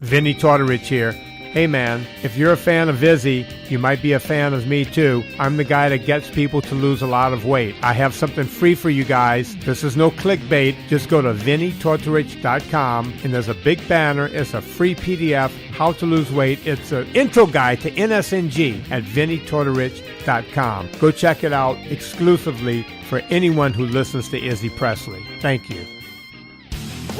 Vinny Tortorich here. Hey man, if you're a fan of Izzy, you might be a fan of me too. I'm the guy that gets people to lose a lot of weight. I have something free for you guys. This is no clickbait. Just go to VinnyTortorich.com and there's a big banner. It's a free PDF, how to lose weight. It's an intro guide to NSNG at VinnyTortorich.com. Go check it out exclusively for anyone who listens to Izzy Presley. Thank you.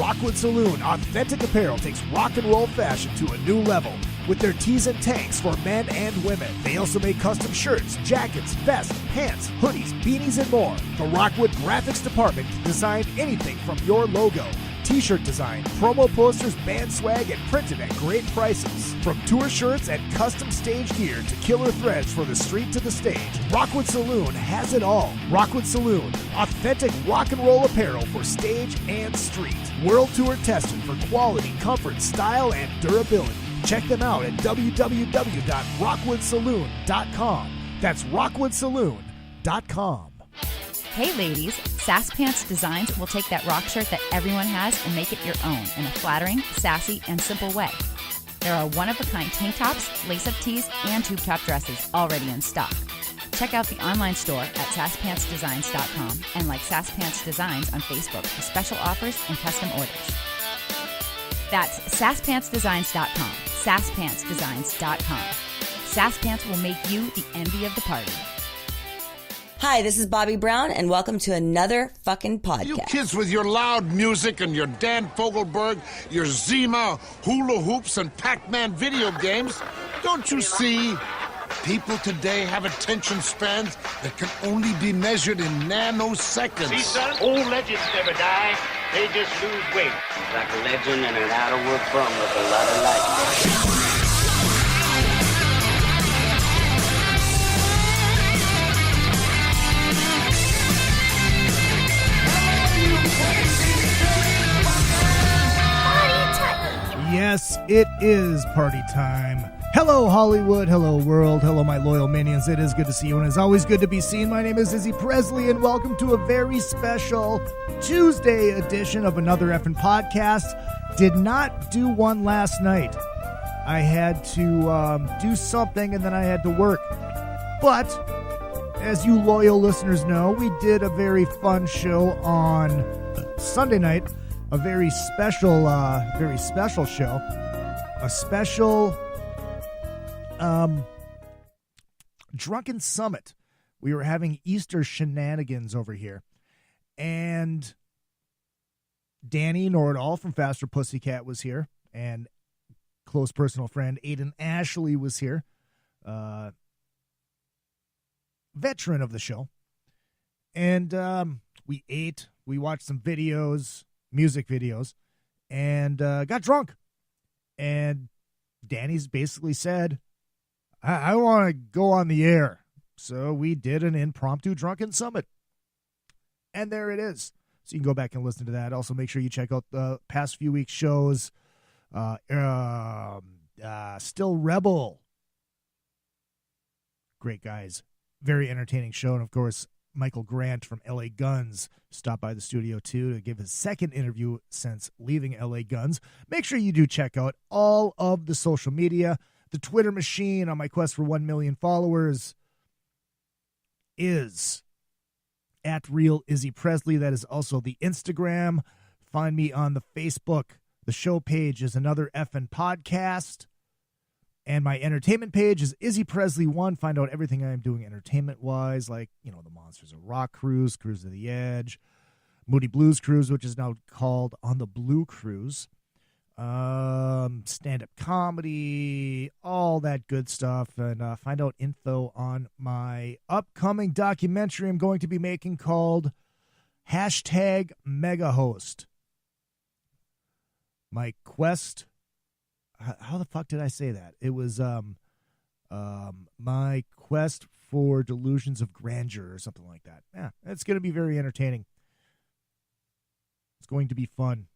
Rockwood Saloon Authentic Apparel takes rock and roll fashion to a new level with their tees and tanks for men and women. They also make custom shirts, jackets, vests, pants, hoodies, beanies, and more. The Rockwood Graphics Department can design anything from your logo, t-shirt design, promo posters, band swag, and printed at great prices. From tour shirts and custom stage gear to killer threads for the street to the stage, Rockwood Saloon has it all. Rockwood Saloon, authentic rock and roll apparel for stage and street. World tour tested for quality, comfort, style, and durability. Check them out at www.rockwoodsaloon.com. That's rockwoodsaloon.com. Hey ladies, Sass Pants Designs will take that rock shirt that everyone has and make it your own in a flattering, sassy, and simple way. There are one-of-a-kind tank tops, lace-up tees, and tube top dresses already in stock. Check out the online store at sasspantsdesigns.com and like Sass Pants Designs on Facebook for special offers and custom orders. That's sasspantsdesigns.com, sasspantsdesigns.com. Sass Pants will make you the envy of the party. Hi, this is Bobby Brown, and welcome to another fucking podcast. You kids with your loud music and your Dan Fogelberg, your Zima, hula hoops, and Pac-Man video games, don't you see? People today have attention spans that can only be measured in nanoseconds. See, son, old legends never die. They just lose weight. Like a legend and an outerwood bum with a lot of light. Yes, it is party time. Hello, Hollywood. Hello, world. Hello, my loyal minions. It is good to see you, and it's always good to be seen. My name is Izzy Presley, and welcome to a very special Tuesday edition of Another Effin' Podcast. Did not do one last night. I had to do something, and then I had to work. But, as you loyal listeners know, we did a very fun show on Sunday night. A very special show. A special drunken summit. We were having Easter shenanigans over here. And Danny Nordahl from Faster Pussycat was here. And close personal friend Aiden Ashley was here. Veteran of the show. And we ate. We watched some videos. Music videos, and got drunk. And Danny's basically said, I want to go on the air. So we did an impromptu drunken summit. And there it is. So you can go back and listen to that. Also, make sure you check out the past few weeks' shows. Still Rebel. Great guys. Very entertaining show. And, of course, Michael Grant from LA Guns stopped by the studio, too, to give his second interview since leaving LA Guns. Make sure you do check out all of the social media. The Twitter machine on my quest for 1 million followers is at Real Izzy Presley. That is also the Instagram. Find me on the Facebook. The show page is Another Effin' Podcast. And my entertainment page is Izzy Presley 1. Find out everything I'm doing entertainment-wise, like, the Monsters of Rock Cruise, Cruise to the Edge, Moody Blues Cruise, which is now called On the Blue Cruise, stand-up comedy, all that good stuff, and find out info on my upcoming documentary I'm going to be making called #MegaHost. My quest... How the fuck did I say that? It was my quest for delusions of grandeur or something like that. Yeah, it's going to be very entertaining. It's going to be fun.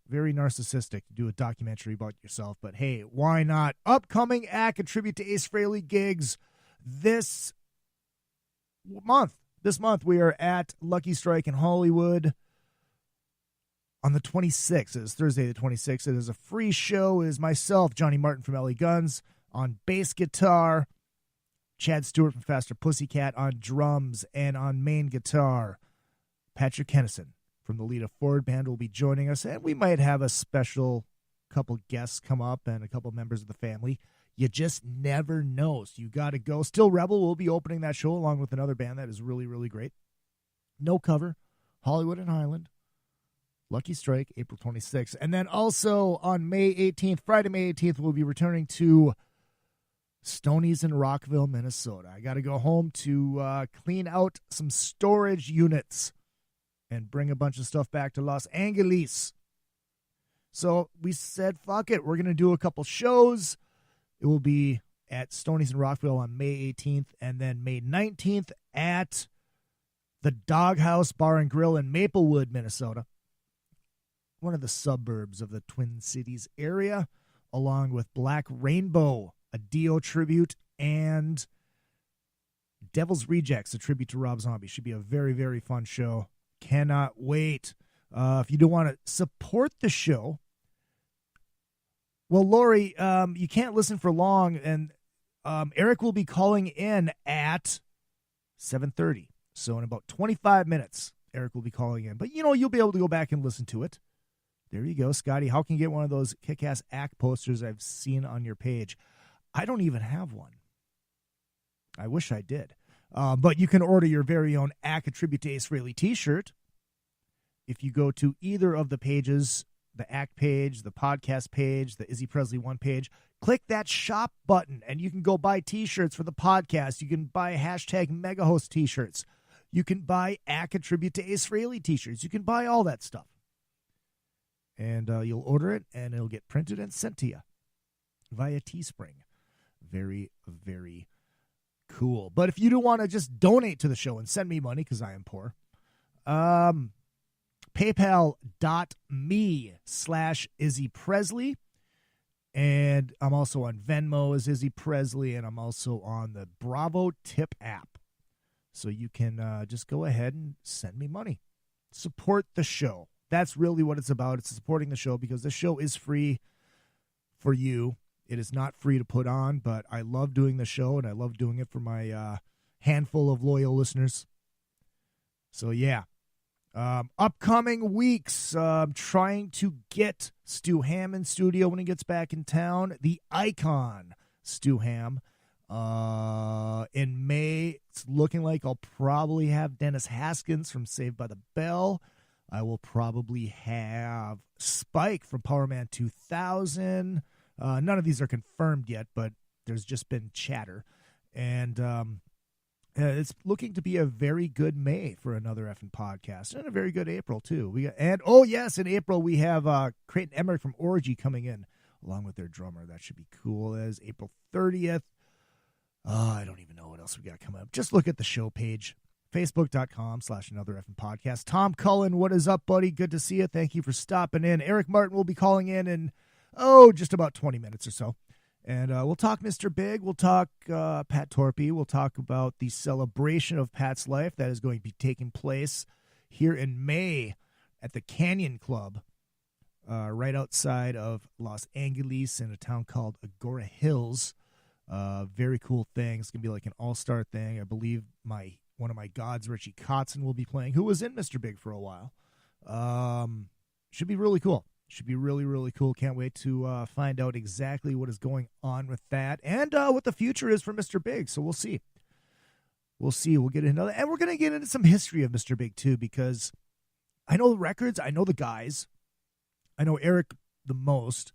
Very narcissistic to do a documentary about yourself, but hey, why not? Upcoming act, a tribute to Ace Frehley gigs this month. This month we are at Lucky Strike in Hollywood. on the 26th. It is Thursday the 26th. It is a free show. It is myself, Johnny Martin from LA Guns, on bass guitar, Chad Stewart from Faster Pussycat on drums, and on main guitar, Patrick Kennison from the Lita Ford Band will be joining us, and we might have a special couple guests come up and a couple members of the family. You just never know, so you got to go. Still Rebel will be opening that show along with another band that is really, really great. No Cover, Hollywood and Highland, Lucky Strike, April 26th. And then also on May 18th, Friday, May 18th, we'll be returning to Stoney's in Rockville, Minnesota. I got to go home to clean out some storage units and bring a bunch of stuff back to Los Angeles. So we said, fuck it, we're going to do a couple shows. It will be at Stoney's in Rockville on May 18th, and then May 19th at the Doghouse Bar and Grill in Maplewood, Minnesota, one of the suburbs of the Twin Cities area, along with Black Rainbow, a Dio tribute, and Devil's Rejects, a tribute to Rob Zombie. Should be a very, very fun show. Cannot wait. If you do want to support the show, well, Lori, you can't listen for long, and Eric will be calling in at 7:30. So in about 25 minutes, Eric will be calling in. But, you'll be able to go back and listen to it. There you go, Scotty. How can you get one of those kick-ass act posters I've seen on your page? I don't even have one. I wish I did. But you can order your very own Act A Tribute to Ace Frehley t-shirt if you go to either of the pages, the Act page, the podcast page, the Izzy Presley 1 page. Click that shop button, and you can go buy t-shirts for the podcast. You can buy hashtag Megahost t-shirts. You can buy Act A Tribute to Ace Frehley t-shirts. You can buy all that stuff. And you'll order it, and it'll get printed and sent to you via Teespring. Very, very cool. But if you do want to just donate to the show and send me money, because I am poor, PayPal.me/Izzy Presley. And I'm also on Venmo as Izzy Presley, and I'm also on the Bravo Tip app. So you can just go ahead and send me money. Support the show. That's really what it's about. It's supporting the show because the show is free for you. It is not free to put on, but I love doing the show, and I love doing it for my handful of loyal listeners. So, yeah. Upcoming weeks, trying to get Stu Ham in studio when he gets back in town. The Icon Stu Ham. In May, it's looking like I'll probably have Dennis Haskins from Saved by the Bell. I will probably have Spike from Power Man 2000. None of these are confirmed yet, but there's just been chatter. And it's looking to be a very good May for another effing podcast, and a very good April, too. In April we have Creighton Emmerich from Orgy coming in, along with their drummer. That should be cool. That is April 30th. I don't even know what else we got coming up. Just look at the show page, facebook.com/another effing podcast. Tom Cullen, what is up, buddy? Good to see you. Thank you for stopping in. Eric Martin will be calling in just about 20 minutes or so. And we'll talk Mr. Big. We'll talk Pat Torpey. We'll talk about the celebration of Pat's life that is going to be taking place here in May at the Canyon Club, right outside of Los Angeles in a town called Agora Hills. Very cool thing. It's going to be like an all-star thing. I believe one of my gods, Richie Kotzen, will be playing, who was in Mr. Big for a while. Should be really cool. Should be really, really cool. Can't wait to find out exactly what is going on with that and what the future is for Mr. Big. So we'll see. We'll see. We'll get into that. And we're going to get into some history of Mr. Big, too, because I know the records. I know the guys. I know Eric the most.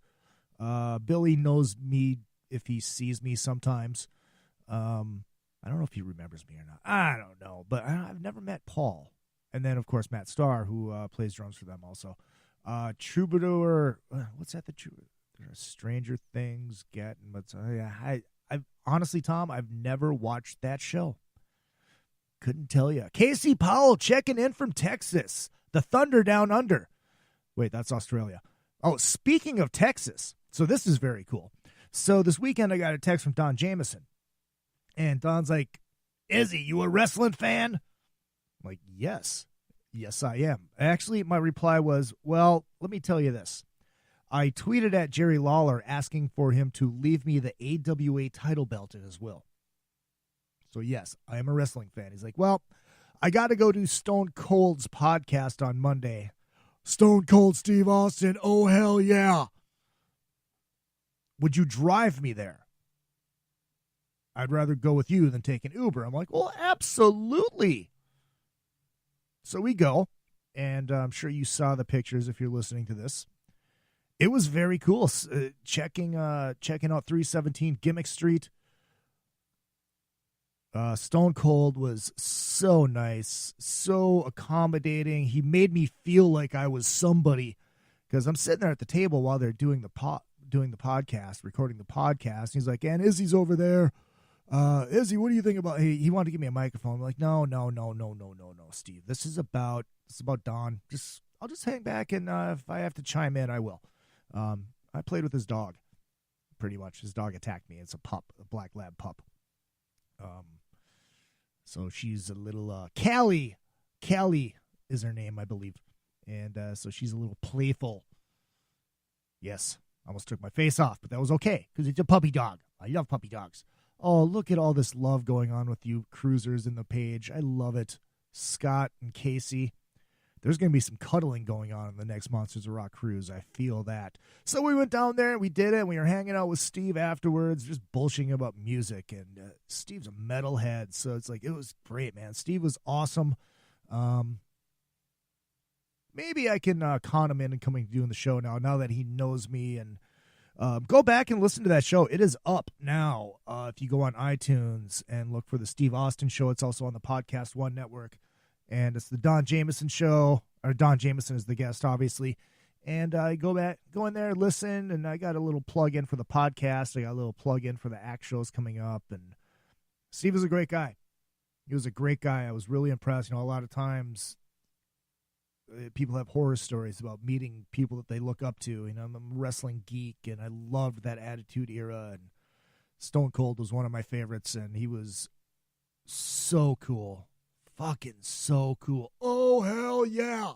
Billy knows me if he sees me sometimes. I don't know if he remembers me or not. I don't know. But I've never met Paul. And then, of course, Matt Starr, who plays drums for them also. Troubadour, what's that? Stranger Things, I've honestly, Tom, I've never watched that show. Couldn't tell you. Casey Powell checking in from Texas. The Thunder Down Under. Wait, that's Australia. Oh, speaking of Texas, so this is very cool. So this weekend I got a text from Don Jameson, and Don's like, "Izzy, you a wrestling fan?" I'm like, "Yes." Yes, I am. Actually, my reply was, well, let me tell you this. I tweeted at Jerry Lawler asking for him to leave me the AWA title belt in his will. So, yes, I am a wrestling fan. He's like, well, I got to go do Stone Cold's podcast on Monday. Stone Cold Steve Austin, oh, hell yeah. Would you drive me there? I'd rather go with you than take an Uber. I'm like, well, absolutely. So we go, and I'm sure you saw the pictures if you're listening to this. It was very cool. Checking out 317 Gimmick Street. Stone Cold was so nice, so accommodating. He made me feel like I was somebody, because I'm sitting there at the table while they're doing the podcast, recording the podcast. He's like, and Izzy's over there. Izzy, what do you think about? He wanted to give me a microphone. I'm like, no, Steve. This is about Don. I'll just hang back, and if I have to chime in, I will. I played with his dog, pretty much. His dog attacked me. It's a pup, a black lab pup. So she's a little Callie. Callie is her name, I believe, and so she's a little playful. Yes, almost took my face off, but that was okay because it's a puppy dog. I love puppy dogs. Oh, look at all this love going on with you cruisers in the page. I love it. Scott and Casey. There's going to be some cuddling going on in the next Monsters of Rock cruise. I feel that. So we went down there and we did it. And we were hanging out with Steve afterwards, just bullshitting about music. And Steve's a metalhead, so it's like, it was great, man. Steve was awesome. Maybe I can con him in coming to doing the show now that he knows me. And go back and listen to that show. It is up now. If you go on iTunes and look for the Steve Austin Show, it's also on the Podcast One Network. And it's the Don Jameson Show, or Don Jameson is the guest, obviously. And I go in there, listen, and I got a little plug-in for the podcast. I got a little plug-in for the act shows coming up. And Steve is a great guy. He was a great guy. I was really impressed. You know, a lot of times people have horror stories about meeting people that they look up to. You know, I'm a wrestling geek, and I loved that Attitude Era. And Stone Cold was one of my favorites, and he was so cool. Fucking so cool. Oh, hell yeah.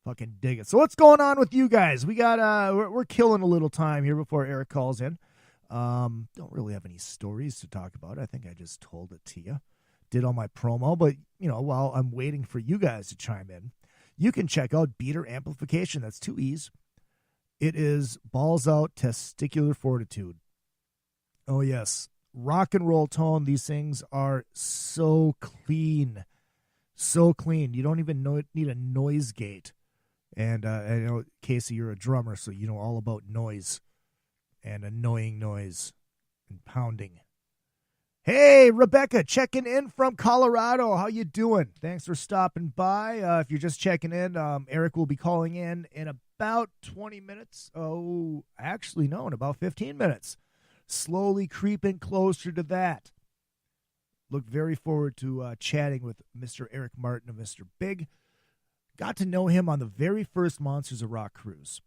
Fucking dig it. So what's going on with you guys? We got, we're killing a little time here before Eric calls in. Don't really have any stories to talk about. I think I just told it to you. Did all my promo, but, you know, while I'm waiting for you guys to chime in, you can check out Beater Amplification. That's 2 E's. It is balls out testicular fortitude. Oh, yes. Rock and roll tone. These things are so clean. So clean. You don't even need a noise gate. And I know, Casey, you're a drummer, so you know all about noise and annoying noise and pounding. Hey, Rebecca, checking in from Colorado. How you doing? Thanks for stopping by. If you're just checking in, Eric will be calling in about 20 minutes. Oh, actually, no, in about 15 minutes. Slowly creeping closer to that. Look very forward to chatting with Mr. Eric Martin of Mr. Big. Got to know him on the very first Monsters of Rock cruise.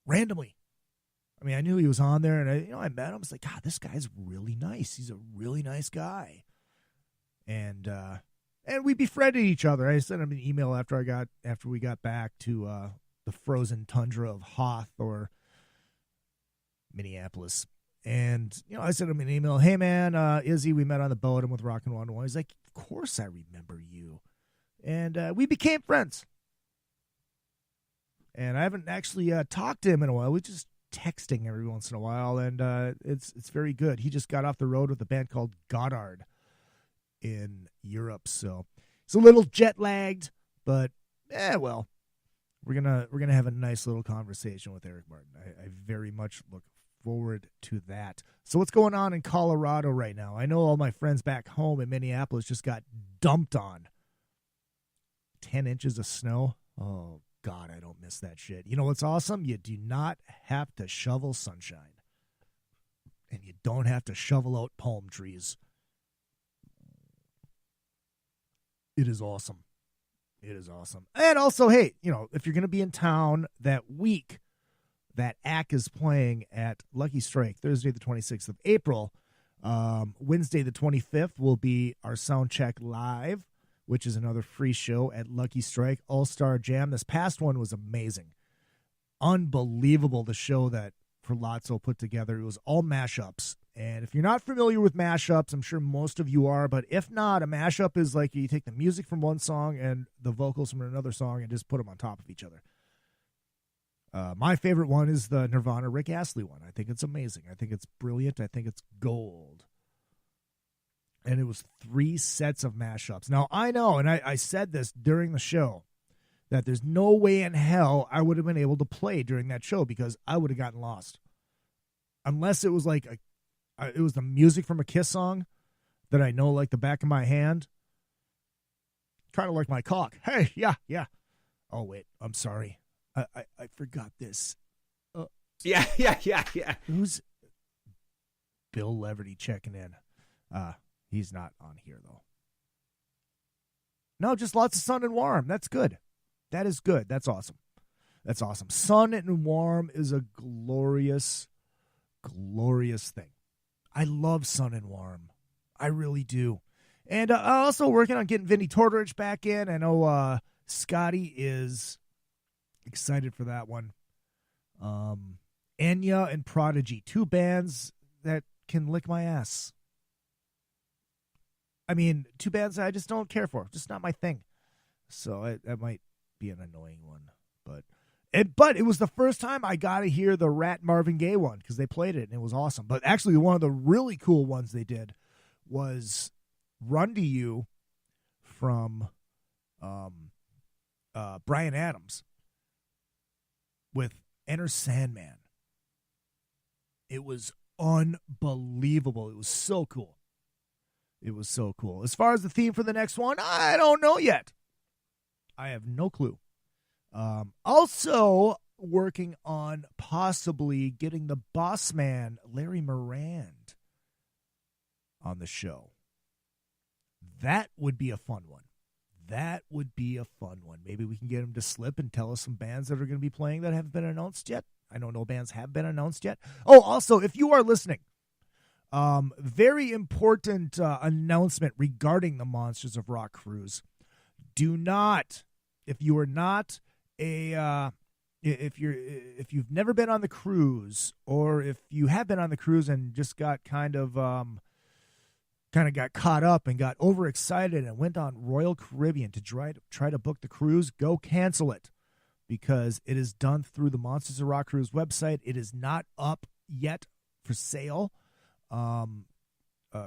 Randomly. I mean, I knew he was on there, and I met him. I was like, God, this guy's really nice. He's a really nice guy. And we befriended each other. I sent him an email after we got back to the frozen tundra of Hoth or Minneapolis. And, I sent him an email. Hey, man, Izzy, we met on the boat. I'm with Rock and 101. He's like, of course I remember you. And we became friends. And I haven't actually talked to him in a while. We just texting every once in a while, and it's very good. He just got off the road with a band called GOTTARD in Europe, so it's a little jet lagged, but well, we're gonna have a nice little conversation with Eric Martin. I very much look forward to that. So what's going on in Colorado right now? I know all my friends back home in Minneapolis just got dumped on. 10 inches of snow. Oh God, I don't miss that shit. You know what's awesome? You do not have to shovel sunshine. And you don't have to shovel out palm trees. It is awesome. It is awesome. And also, hey, if you're going to be in town that week, that ACK is playing at Lucky Strike, Thursday the 26th of April, Wednesday the 25th will be our Soundcheck Live, which is another free show at Lucky Strike All-Star Jam. This past one was amazing. Unbelievable, the show that Ferlazzo put together. It was all mashups. And if you're not familiar with mashups, I'm sure most of you are, but if not, a mashup is like you take the music from one song and the vocals from another song and just put them on top of each other. My favorite one is the Nirvana Rick Astley one. I think it's amazing. I think it's brilliant. I think it's gold. And it was 3 sets of mashups. Now, I know, and I said this during the show, that there's no way in hell I would have been able to play during that show because I would have gotten lost. Unless it was like it was the music from a Kiss song that I know like the back of my hand. Kind of like my cock. Hey, yeah. Oh, wait, I'm sorry. I forgot this. Yeah. Who's Bill Leverty checking in? He's not on here, though. No, just lots of sun and warm. That's good. That is good. That's awesome. That's awesome. Sun and warm is a glorious, glorious thing. I love sun and warm. I really do. And also working on getting Vinnie Tortorich back in. I know Scotty is excited for that one. Enya and Prodigy, 2 bands that can lick my ass. I mean, 2 bands that I just don't care for. Just not my thing. So that might be an annoying one. But it was the first time I got to hear the Rat Marvin Gaye one because they played it and it was awesome. But actually, one of the really cool ones they did was Run to You from Bryan Adams with Enter Sandman. It was unbelievable. It was so cool. It was so cool. As far as the theme for the next one, I don't know yet. I have no clue. Also working on possibly getting the boss man, Larry Morand, on the show. That would be a fun one. Maybe we can get him to slip and tell us some bands that are going to be playing that haven't been announced yet. I know no bands have been announced yet. Oh, also, if you are listening, very important announcement regarding the Monsters of Rock cruise. Do not, if you are not if you've never been on the cruise, or if you have been on the cruise and just got kind of got caught up and got overexcited and went on Royal Caribbean to try to book the cruise, go cancel it, because it is done through the Monsters of Rock cruise website. It is not up yet for sale.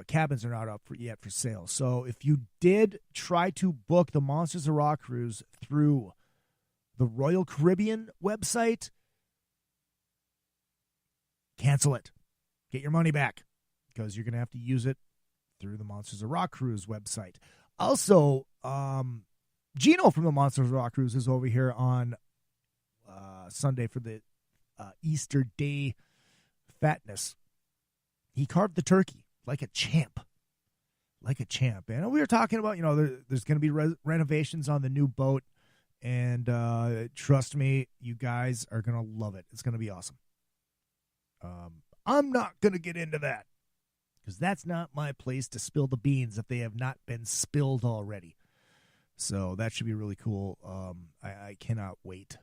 Cabins are not up yet for sale. So if you did try to book the Monsters of Rock cruise through the Royal Caribbean website, cancel it. Get your money back, because you're going to have to use it through the Monsters of Rock cruise website. Also, Gino from the Monsters of Rock cruise is over here on Sunday for the Easter Day fatness. He carved the turkey like a champ. And we were talking about, there's going to be renovations on the new boat. And trust me, you guys are going to love it. It's going to be awesome. I'm not going to get into that, because that's not my place to spill the beans if they have not been spilled already. So that should be really cool. I cannot wait.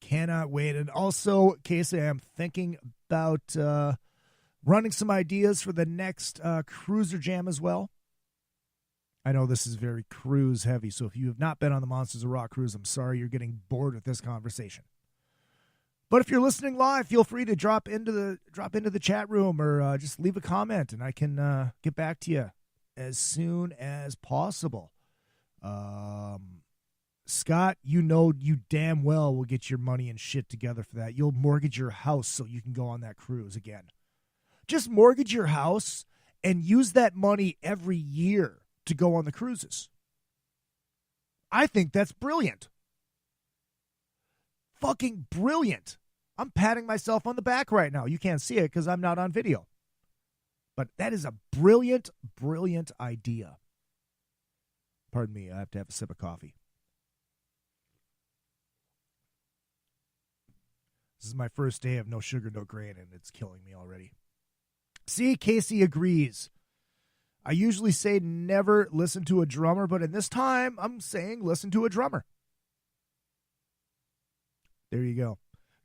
And also, Casey, I'm thinking about running some ideas for the next Cruiser Jam as well. I know this is very cruise heavy, so if you have not been on the Monsters of Rock cruise, I'm sorry you're getting bored with this conversation. But if you're listening live, feel free to drop into the chat room, or just leave a comment, and I can get back to you as soon as possible. Scott, you damn well will get your money and shit together for that. You'll mortgage your house so you can go on that cruise again. Just mortgage your house and use that money every year to go on the cruises. I think that's brilliant. Fucking brilliant. I'm patting myself on the back right now. You can't see it because I'm not on video. But that is a brilliant, brilliant idea. Pardon me, I have to have a sip of coffee. This is my first day of no sugar, no grain, and it's killing me already. See, Casey agrees. I usually say never listen to a drummer, but in this time, I'm saying listen to a drummer. There you go.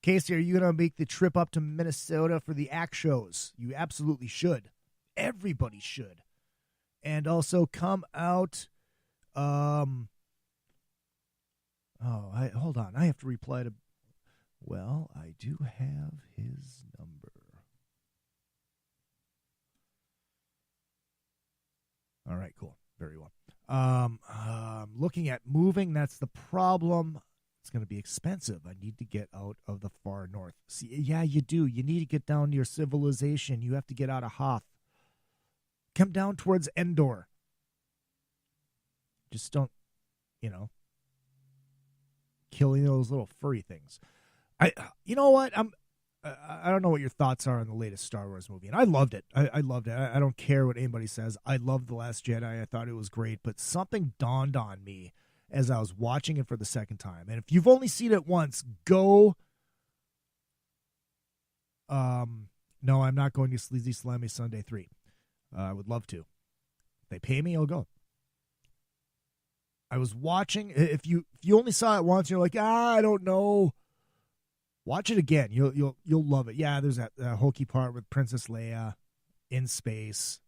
Casey, are you going to make the trip up to Minnesota for the ACT shows? You absolutely should. Everybody should. And also come out. Hold on. I have to reply to. Well, I do have his number. All right, cool. Very well. Looking at moving, that's the problem. It's going to be expensive. I need to get out of the far north. See, yeah, you do. You need to get down to your civilization. You have to get out of Hoth. Come down towards Endor. Just don't, killing those little furry things. You know what? I don't know what your thoughts are on the latest Star Wars movie, and I loved it. I loved it. I don't care what anybody says. I loved The Last Jedi. I thought it was great, but something dawned on me as I was watching it for the second time. And if you've only seen it once, go. No, I'm not going to Sleazy Slimy Sunday 3. I would love to. If they pay me, I'll go. I was watching. If you only saw it once, you're like, I don't know. Watch it again. You'll love it. Yeah, there's that hokey part with Princess Leia in space.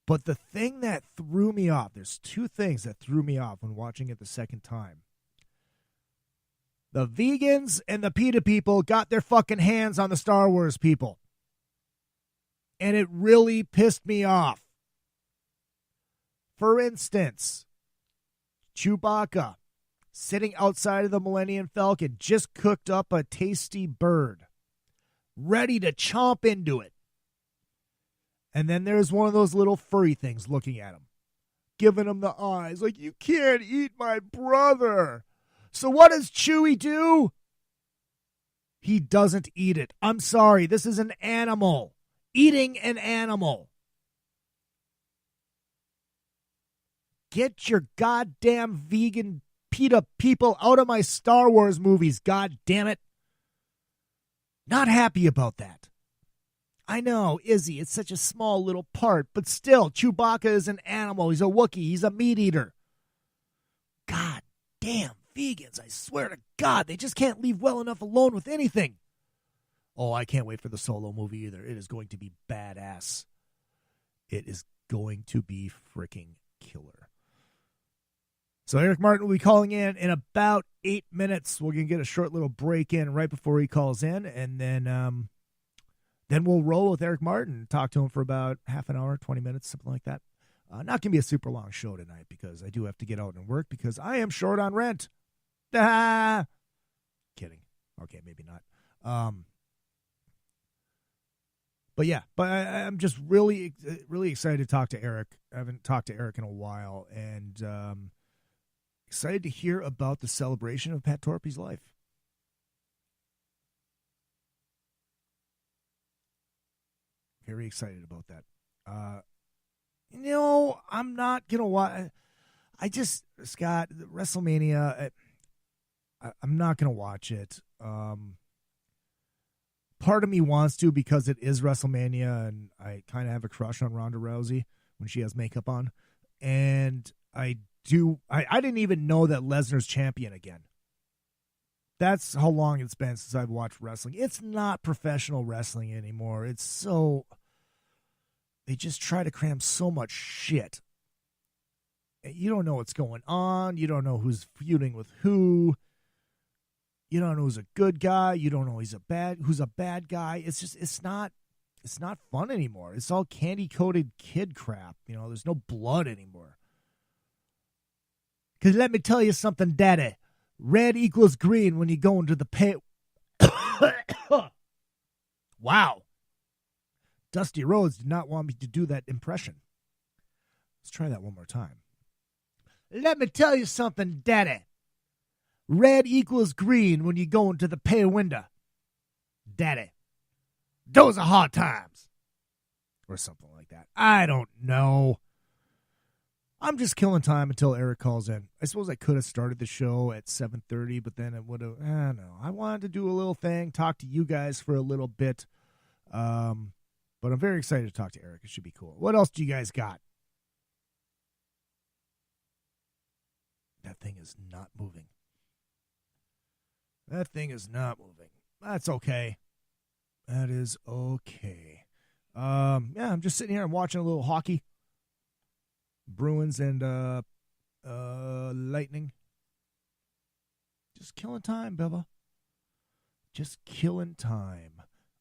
But the thing that threw me off, there's two things that threw me off when watching it the second time. The vegans and the PETA people got their fucking hands on the Star Wars people. And it really pissed me off. For instance, Chewbacca, sitting outside of the Millennium Falcon, just cooked up a tasty bird, ready to chomp into it. And then there's one of those little furry things looking at him, giving him the eyes, like, you can't eat my brother. So what does Chewie do? He doesn't eat it. I'm sorry, this is an animal. Eating an animal. Get your goddamn vegan PETA people out of my Star Wars movies, god damn it. Not happy about that. I know, Izzy, it's such a small little part, but still, Chewbacca is an animal. He's a Wookiee. He's a meat eater. God damn, vegans, I swear to God, they just can't leave well enough alone with anything. Oh, I can't wait for the Solo movie either. It is going to be badass. It is going to be freaking killer. So Eric Martin will be calling in about 8 minutes. We're going to get a short little break in right before he calls in, and then we'll roll with Eric Martin and talk to him for about half an hour, 20 minutes, something like that. Not going to be a super long show tonight because I do have to get out and work because I am short on rent. Ah! Kidding. Okay, maybe not. But yeah, I'm just really, really excited to talk to Eric. I haven't talked to Eric in a while, and excited to hear about the celebration of Pat Torpey's life. Very excited about that. I'm not going to watch. Scott, WrestleMania, I'm not going to watch it. Part of me wants to because it is WrestleMania, and I kind of have a crush on Ronda Rousey when she has makeup on. And I didn't even know that Lesnar's champion again. That's how long it's been since I've watched wrestling. It's not professional wrestling anymore. It's so... They just try to cram so much shit. You don't know what's going on. You don't know who's feuding with who. You don't know who's a good guy. You don't know who's a bad guy. It's not fun anymore. It's all candy-coated kid crap. There's no blood anymore. Because let me tell you something, Daddy. Red equals green when you go into the pay. Wow. Dusty Rhodes did not want me to do that impression. Let's try that one more time. Let me tell you something, Daddy. Red equals green when you go into the pay window. Daddy. Those are hard times. Or something like that. I don't know. I'm just killing time until Eric calls in. I suppose I could have started the show at 7:30, but then it would have... I wanted to do a little thing, talk to you guys for a little bit. But I'm very excited to talk to Eric. It should be cool. What else do you guys got? That thing is not moving. That thing is not moving. That's okay. That is okay. I'm just sitting here and watching a little hockey. Bruins and Lightning. Just killing time, Beva. Just killing time.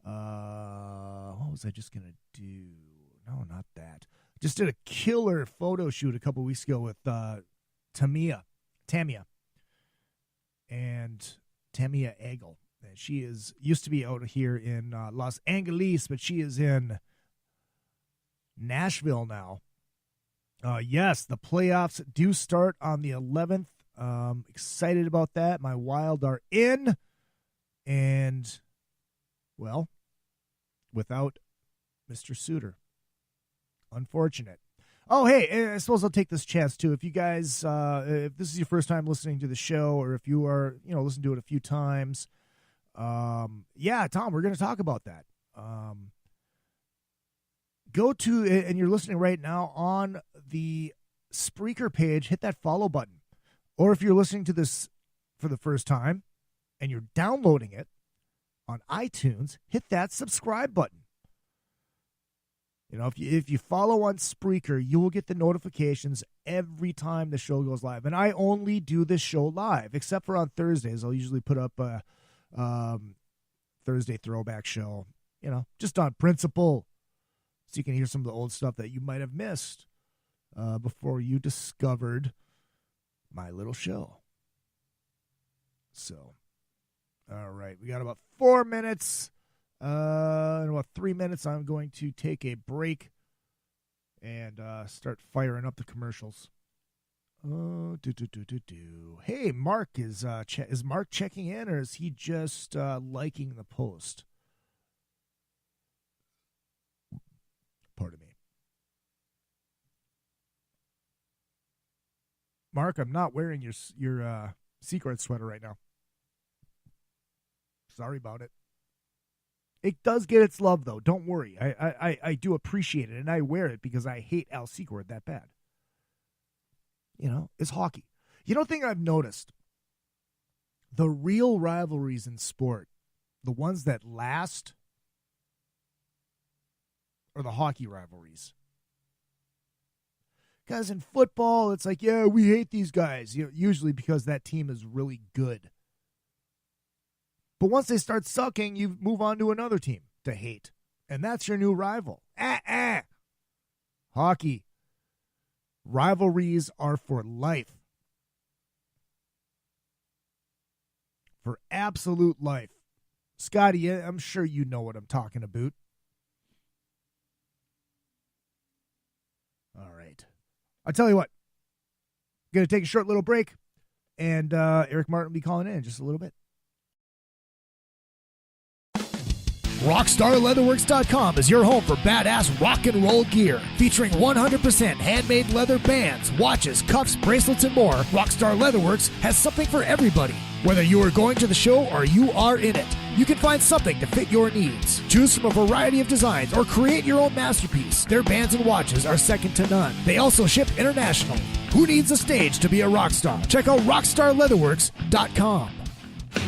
What was I just going to do? No, not that. Just did a killer photo shoot a couple weeks ago with Tamia and Tamia Egel. And she used to be out here in Los Angeles, but she is in Nashville now. Yes, the playoffs do start on the 11th. Excited about that. My Wild are in. And, well, without Mr. Suter. Unfortunate. Oh, hey, I suppose I'll take this chance, too. If you guys, if this is your first time listening to the show, or if you are, listened to it a few times, Tom, we're going to talk about that. Go to, and you're listening right now on the Spreaker page, hit that follow button. Or if you're listening to this for the first time and you're downloading it on iTunes, hit that subscribe button. If you follow on Spreaker, you will get the notifications every time the show goes live. And I only do this show live, except for on Thursdays. I'll usually put up a Thursday throwback show, just on principle. So you can hear some of the old stuff that you might have missed before you discovered my little show. So, all right, we got about 4 minutes. In about 3 minutes, I'm going to take a break and start firing up the commercials. Hey, Mark, is Mark checking in, or is he just liking the post? Pardon me. Mark, I'm not wearing your Secret sweater right now. Sorry about it. It does get its love, though. Don't worry. I do appreciate it, and I wear it because I hate Al Secord that bad. It's hockey. Thing I've noticed, the real rivalries in sport, the ones that last, are the hockey rivalries. Because in football, it's like, yeah, we hate these guys, usually because that team is really good. But once they start sucking, you move on to another team to hate. And that's your new rival. Hockey. Rivalries are for life. For absolute life. Scotty, I'm sure you know what I'm talking about. All right. I'll tell you what. I'm going to take a short little break. And Eric Martin will be calling in just a little bit. RockstarLeatherworks.com is your home for badass rock and roll gear. Featuring 100% handmade leather bands, watches, cuffs, bracelets, and more, Rockstar Leatherworks has something for everybody. Whether you are going to the show or you are in it, you can find something to fit your needs. Choose from a variety of designs or create your own masterpiece. Their bands and watches are second to none. They also ship internationally. Who needs a stage to be a rock star? Check out RockstarLeatherworks.com.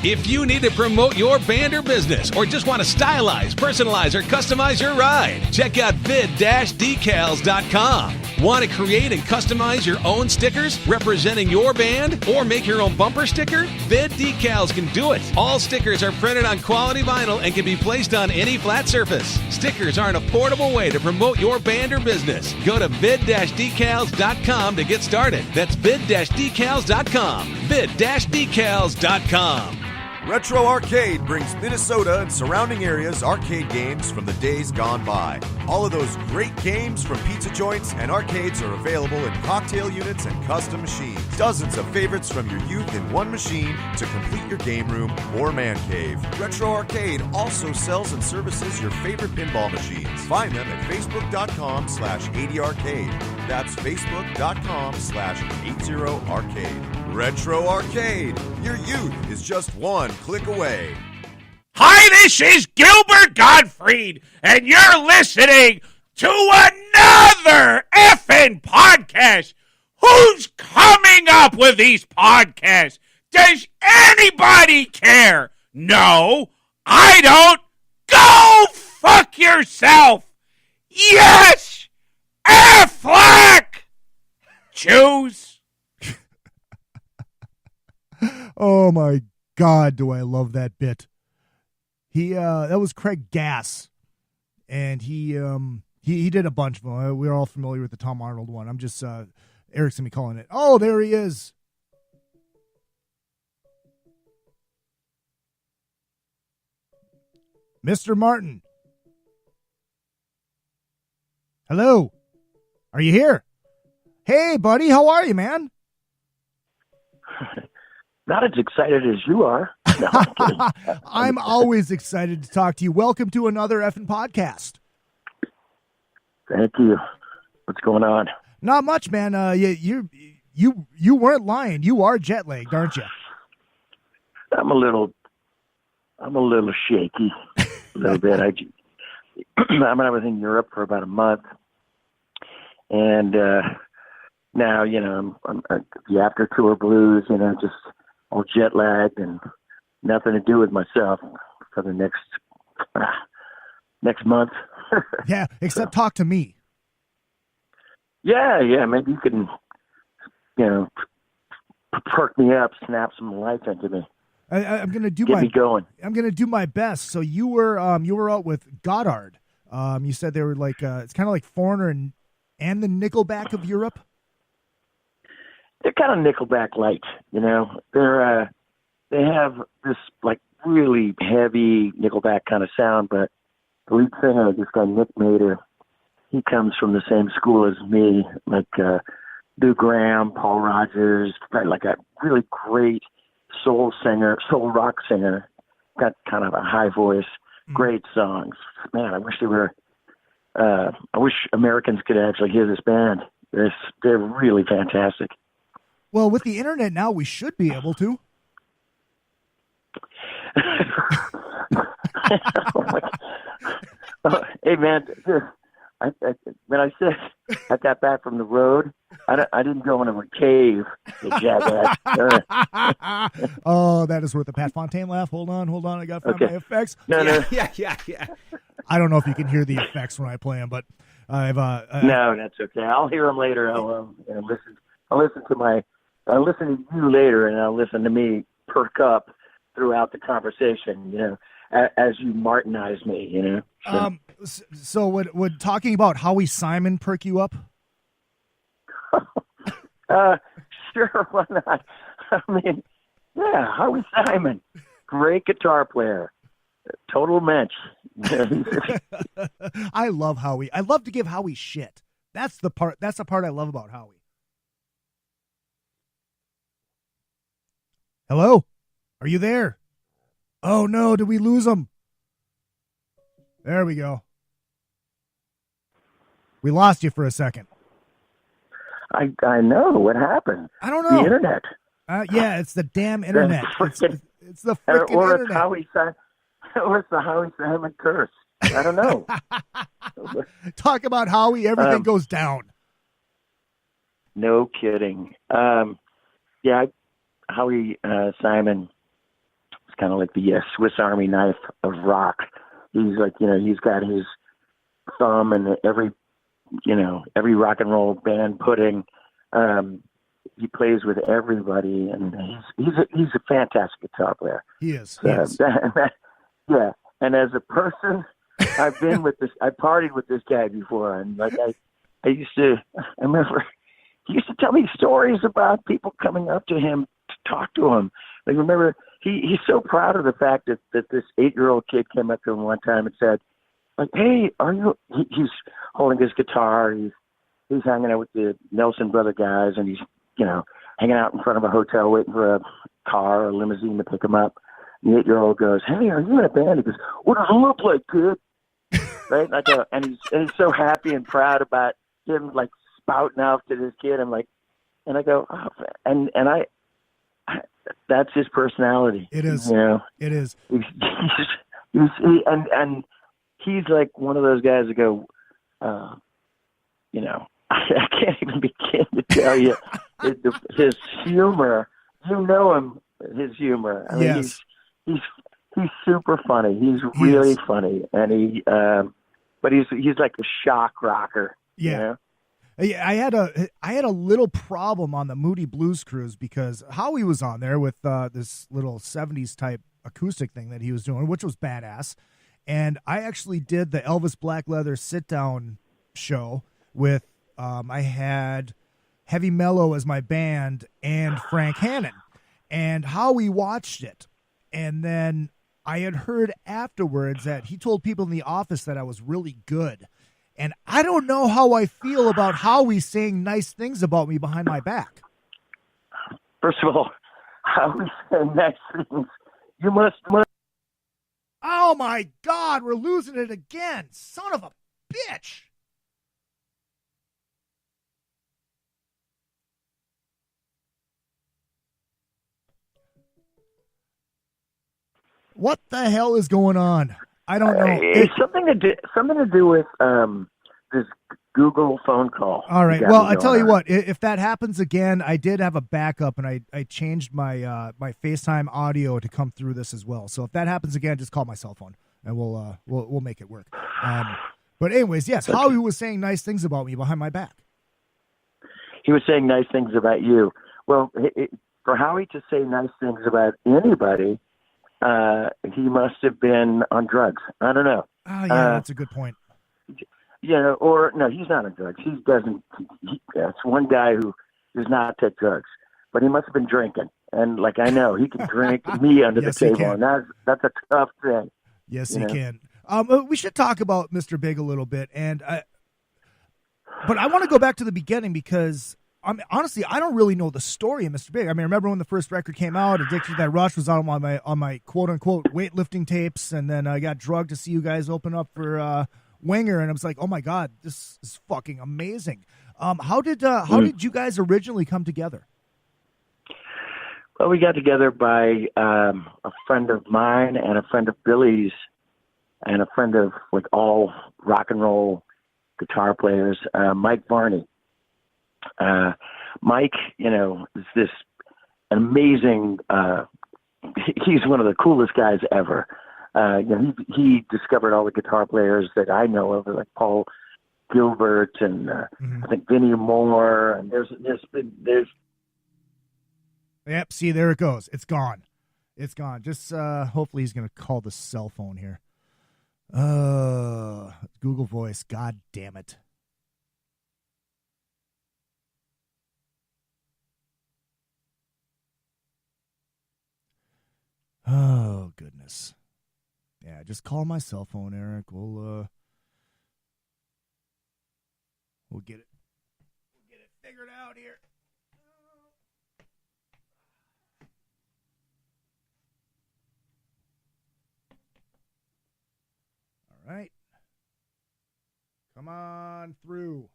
If you need to promote your band or business, or just want to stylize, personalize, or customize your ride, check out vid-decals.com. Want to create and customize your own stickers representing your band, or make your own bumper sticker? Vid Decals can do it. All stickers are printed on quality vinyl and can be placed on any flat surface. Stickers are an affordable way to promote your band or business. Go to vid-decals.com to get started. That's vid-decals.com. vid-decals.com. Retro Arcade brings Minnesota and surrounding areas arcade games from the days gone by. All of those great games from pizza joints and arcades are available in cocktail units and custom machines. Dozens of favorites from your youth in one machine to complete your game room or man cave. Retro Arcade also sells and services your favorite pinball machines. Find them at facebook.com/80arcade. That's facebook.com/80arcade. Retro Arcade. Your youth is just one click away. Hi Hi, this is Gilbert Gottfried, and you're listening to another effing podcast. Who's coming up with these podcasts? Does anybody care? No, I don't. Go fuck yourself. Yes, Affleck. Choose. Oh my God, do I love that bit. That was Craig Gass, and he did a bunch of them. We're all familiar with the Tom Arnold one. I'm just, Eric's gonna be calling it. Oh, there he is. Mr. Martin. Hello. Are you here? Hey, buddy, how are you, man? Not as excited as you are. No, I'm kidding. I'm always excited to talk to you. Welcome to another effing podcast. Thank you. What's going on? Not much, man. You weren't lying. You are jet lagged, aren't you? I'm a little shaky, a little bit. I was in Europe for about a month, and now I'm the after tour blues. Just all jet lagged and nothing to do with myself for the next month. Yeah, except talk to me. Yeah. Maybe you can, perk me up, snap some life into me. I'm gonna do Get me going. I'm gonna do my best. So you were out with GOTTARD. You said they were like it's kind of like Foreigner and the Nickelback of Europe. They're kind of Nickelback light, they have this like really heavy Nickelback kind of sound, but the lead singer, this guy Nick Mader, he comes from the same school as me, like Lou Graham, Paul Rogers, like a really great soul rock singer, got kind of a high voice, great songs. Man, I wish Americans could actually hear this band. They're really fantastic. Well, with the internet now, we should be able to. Hey, man, when I said I got back from the road, I didn't go into a cave, you jackass. Oh, that is worth the Pat Fontaine laugh. Hold on. I got to find my effects. No. Yeah. I don't know if you can hear the effects when I play them, but I've... No, that's okay. I'll hear them later. I'll listen to you later, and I'll listen to me perk up throughout the conversation, as you Martinize me, So would talking about Howie Simon perk you up? Sure, why not? I mean, yeah, Howie Simon, great guitar player, total mensch. I love Howie. I love to give Howie shit. That's the part I love about Howie. Hello? Are you there? Oh no, did we lose him? There we go. We lost you for a second. I know. What happened? I don't know. The internet. Yeah, it's the damn internet. It's the freaking internet. Or it's the Howie Simon curse. I don't know. Talk about Howie, everything goes down. No kidding. Yeah, Howie Simon is kind of like the Swiss Army knife of rock. He's like, he's got his thumb in every rock and roll band pudding. He plays with everybody, and he's a fantastic guitar player. He is. Yeah, and as a person, I've been with this. I partied with this guy before, and like I remember he used to tell me stories about people coming up to him to talk to him. Like, remember, he's so proud of the fact that this 8-year-old kid came up to him one time and said, like, hey, are you? He's holding his guitar. He's hanging out with the Nelson Brother guys, and he's hanging out in front of a hotel waiting for a car or a limousine to pick him up. And the 8-year-old goes, hey, are you in a band? He goes, what does it look like, kid? Right? And he's so happy and proud about him, like, spouting out to this kid. I'm like, and I go, oh, and I that's his personality. It is. It is. He's And he's like one of those guys that go, I can't even begin to tell you his humor. You know him, his humor. I mean, Yes. he's super funny. He's really funny, and but he's like a shock rocker. Yeah. You know? Yeah, I had a little problem on the Moody Blues Cruise because Howie was on there with this little 70s type acoustic thing that he was doing, which was badass. And I actually did the Elvis Black Leather sit down show with I had Heavy Mellow as my band and Frank Hannon. And Howie watched it. And then I had heard afterwards that he told people in the office that I was really good. And I don't know how I feel about Howie saying nice things about me behind my back. First of all, Howie saying nice things. You must. Oh, my God. We're losing it again. Son of a bitch. What the hell is going on? I don't know. It's something to do with this Google phone call. All right. Well, I tell you what, if that happens again, I did have a backup, and I changed my my FaceTime audio to come through this as well. So if that happens again, just call my cell phone, and we'll make it work. But anyways, yes, Howie was saying nice things about me behind my back. He was saying nice things about you. Well, for Howie to say nice things about anybody, he must have been on drugs. I don't know. Oh, yeah, that's a good point. Or no, he's not on drugs. That's one guy who does not take drugs, but he must have been drinking. And like I know, he can drink me under the table, and that's a tough thing. Yes, he can. We should talk about Mr. Big a little bit, but I want to go back to the beginning because honestly, I don't really know the story of Mr. Big. I mean, I remember when the first record came out, Addicted to That Rush was on my quote unquote weightlifting tapes, and then I got drugged to see you guys open up for Winger, and I was like, oh my God, this is fucking amazing. How did you guys originally come together? Well, we got together by a friend of mine and a friend of Billy's and a friend of like all rock and roll guitar players, Mike Varney. Mike, is this amazing, he's one of the coolest guys ever. He discovered all the guitar players that I know of, like Paul Gilbert and I think Vinnie Moore. And there's. Yep. See, there it goes. It's gone. It's gone. Just hopefully he's gonna call the cell phone here. Google Voice. God damn it. Oh goodness. Yeah, just call my cell phone, Eric. We'll get it. We'll get it figured out here. All right. Come on through.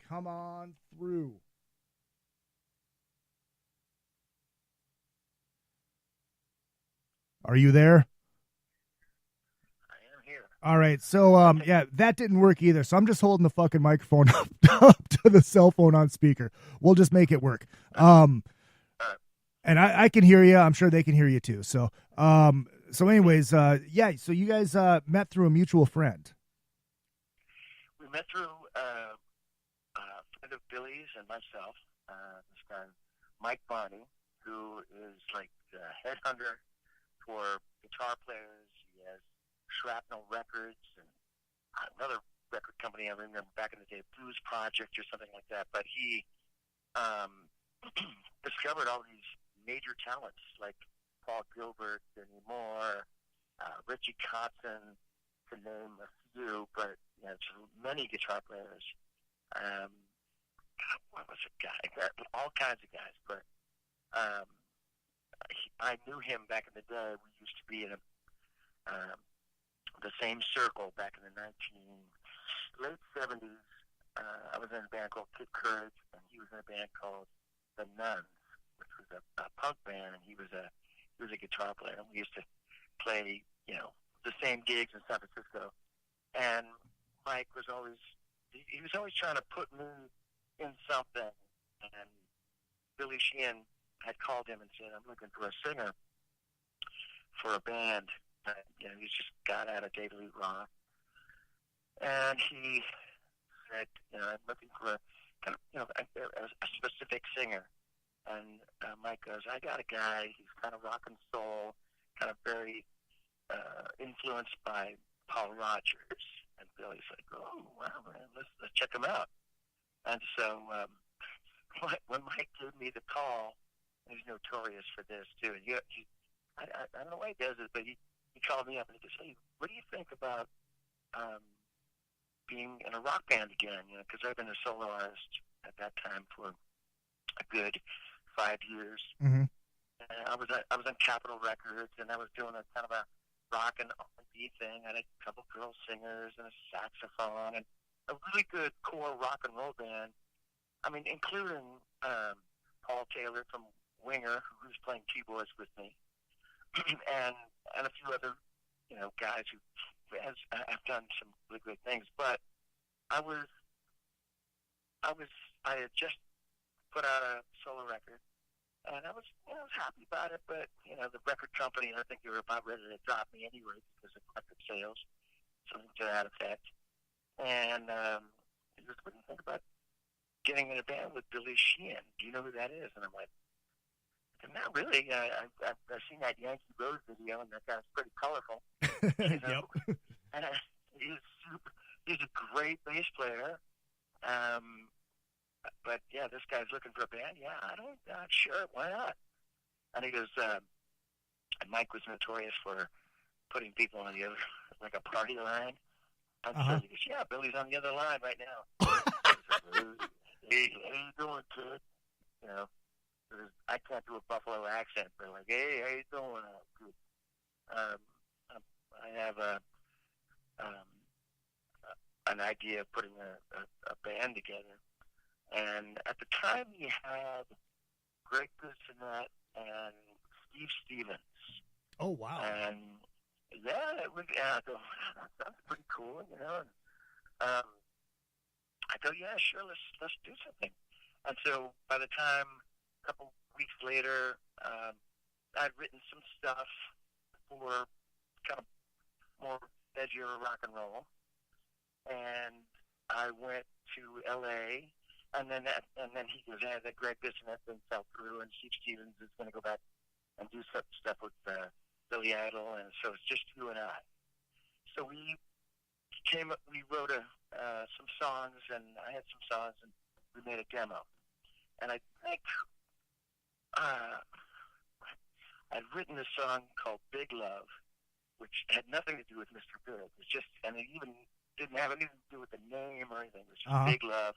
Come on through. Are you there? I am here. All right. So, yeah, that didn't work either. So I'm just holding the fucking microphone up to the cell phone on speaker. We'll just make it work. And I can hear you. I'm sure they can hear you too. So, anyways, yeah. So you guys met through a mutual friend. We met through a friend of Billy's and myself. This guy, Mike Varney, who is like the headhunter for guitar players. He has Shrapnel Records and another record company I remember back in the day, Blues Project or something like that. But he discovered all these major talents like Paul Gilbert, Vinnie Moore, Richie Kotzen, to name a few, but many guitar players. What was a guy? All kinds of guys, but I knew him back in the day. We used to be in the same circle back in the late 70s. I was in a band called Kid Courage, and he was in a band called The Nuns, which was a punk band, and he was a he was a guitar player. And we used to play, the same gigs in San Francisco. And Mike was always, he was always trying to put me in something. And Billy Sheehan had called him and said, I'm looking for a singer for a band. And, he's just got out of David Lee Roth. And he said, I'm looking for a specific singer. And Mike goes, I got a guy, he's kind of rock and soul, kind of very influenced by Paul Rogers. And Billy's like, oh, wow, man, let's check him out. And so when Mike gave me the call, he's notorious for this, too. And I don't know why he does it, but he called me up and he goes, hey, what do you think about being in a rock band again? Because I've been a solo artist at that time for a good 5 years. Mm-hmm. And I was on Capitol Records, and I was doing a kind of a rock and R&B thing. I had a couple girl singers and a saxophone and a really good core rock and roll band. I mean, including Paul Taylor from Winger, who's playing keyboards with me, and a few other guys who have done some really great things. But I had just put out a solo record, and I was happy about it. But the record company, I think they were about ready to drop me anyway because of record sales, something to that effect. And he goes, what do you think about getting in a band with Billy Sheehan? Do you know who that is? And I'm like, not really. I've seen that Yankee Rose video, and that guy's pretty colorful. Yep. And he's a great bass player. But yeah, this guy's looking for a band. Yeah, sure, why not? And he goes, and Mike was notorious for putting people on the other, like a party line. And so he goes, yeah, Billy's on the other line right now. Hey, how you doing, kid? I can't do a Buffalo accent, but like, hey, how you doing? Good. I have an idea of putting a band together. And at the time, he had Greg Bissonette and Steve Stevens. Oh, wow. And yeah, it was. I go, wow, that sounds pretty cool, And I go, yeah, sure, let's do something. And so by the time, a couple weeks later, I'd written some stuff for kind of more edgier rock and roll, and I went to L.A. And then he goes, yeah, that Greg Bissonette thing fell through, and Steve Stevens is going to go back and do some stuff with Billy Idol, and so it's just you and I. So we wrote some songs, and I had some songs, and we made a demo. And I think I'd written a song called Big Love, which had nothing to do with Mr. Big. It was just, and it even didn't have anything to do with the name or anything. It was just Big Love.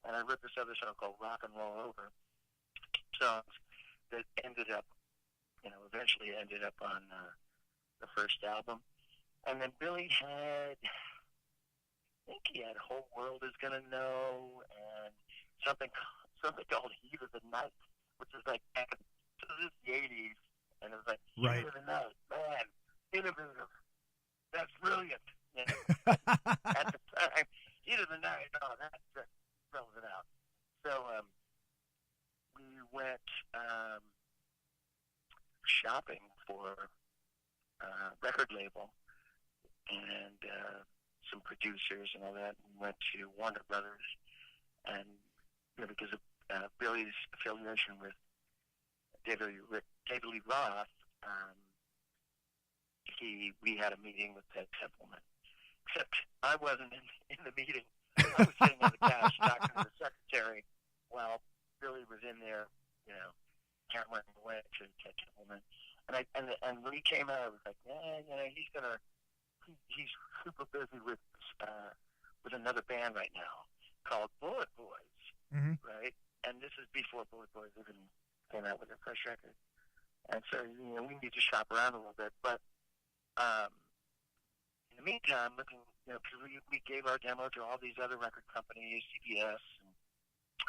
And I wrote this other song called Rock and Roll Over. Songs that ended up, eventually ended up on the first album. And then Billy had, I think he had Whole World Is Gonna Know, and something called Heat of the Night, which is like back to the 80s. And it was like, Heat of the Night, man, innovative. That's brilliant. At the time, Heat of the Night, that's just throws it out. So we went shopping for a record label and some producers and all that. We went to Warner Brothers, and because of Billy's affiliation with David Lee Roth, we had a meeting with Ted Templeman. Except I wasn't in the meeting. I was sitting on the couch talking to the secretary while Billy was in there, hammering away to Ted Templeman. And when he came out, I was like, he's super busy with another band right now called Bullet Boys, right? And this is before Bullet Boys even came out with their first record. And so, we need to shop around a little bit. But in the meantime, looking, because we gave our demo to all these other record companies, CBS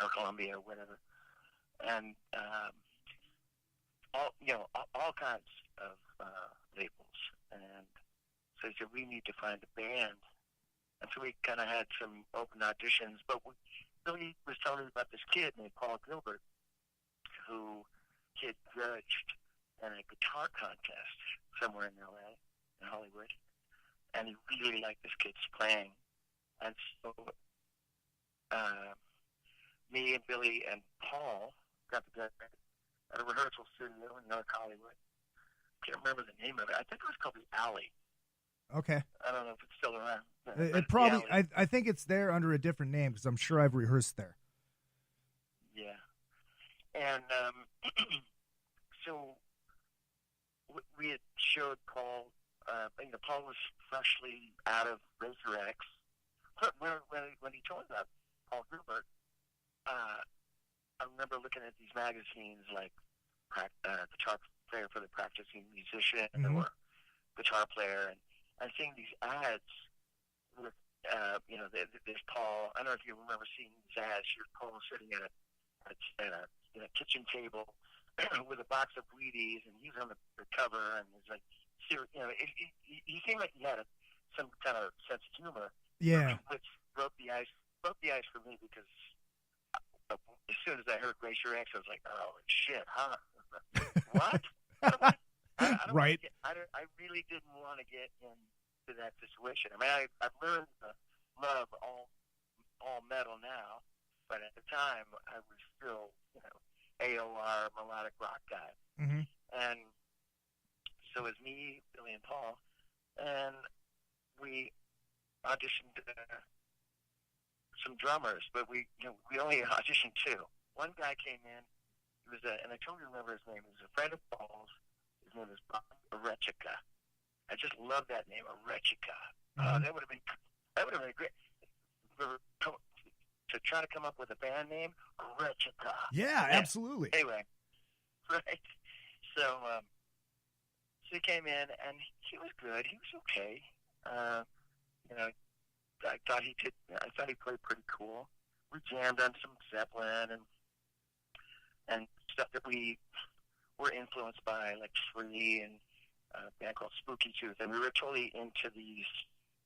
or Columbia or whatever, and all kinds of labels. And so he said, we need to find a band. And so we kind of had some open auditions. But Billy was telling me about this kid named Paul Gilbert who he had judged in a guitar contest somewhere in L.A., in Hollywood. And he really liked this kid's playing. And so me and Billy and Paul got together at a rehearsal studio in North Hollywood. I can't remember the name of it. I think it was called the Alley. Okay. I don't know if it's still around. It probably. I think it's there under a different name because I'm sure I've rehearsed there. Yeah. And so we had showed Paul. Paul was freshly out of Racer X. When he told me about Paul Gilbert, I remember looking at these magazines like Guitar Player for the Practicing Musician or Guitar Player, and seeing these ads with, there's Paul. I don't know if you remember seeing these ads. You're Paul sitting at a kitchen table with a box of Wheaties, and he's on the cover, and he's like, he seemed like he had some kind of sense of humor. Yeah. Which broke the ice for me because as soon as I heard Racer X, I was like, oh shit, huh? What? Right. I really didn't want to get into that situation. I mean, I've learned to love all metal now, but at the time I was still, AOR melodic rock guy. Mm-hmm. And so it was me, Billy, and Paul, and we auditioned some drummers, but we only auditioned two. One guy came in. He was and I totally remember his name. He was a friend of Paul's. His name is Bobby Arechika. I just love that name, Arechika. That would have been great. To try to come up with a band name, Arechika. Yeah, absolutely. Anyway, right. So he came in and he was good. He was okay. I thought he played pretty cool. We jammed on some Zeppelin and stuff that we were influenced by, like Free and a band called Spooky Tooth, and we were totally into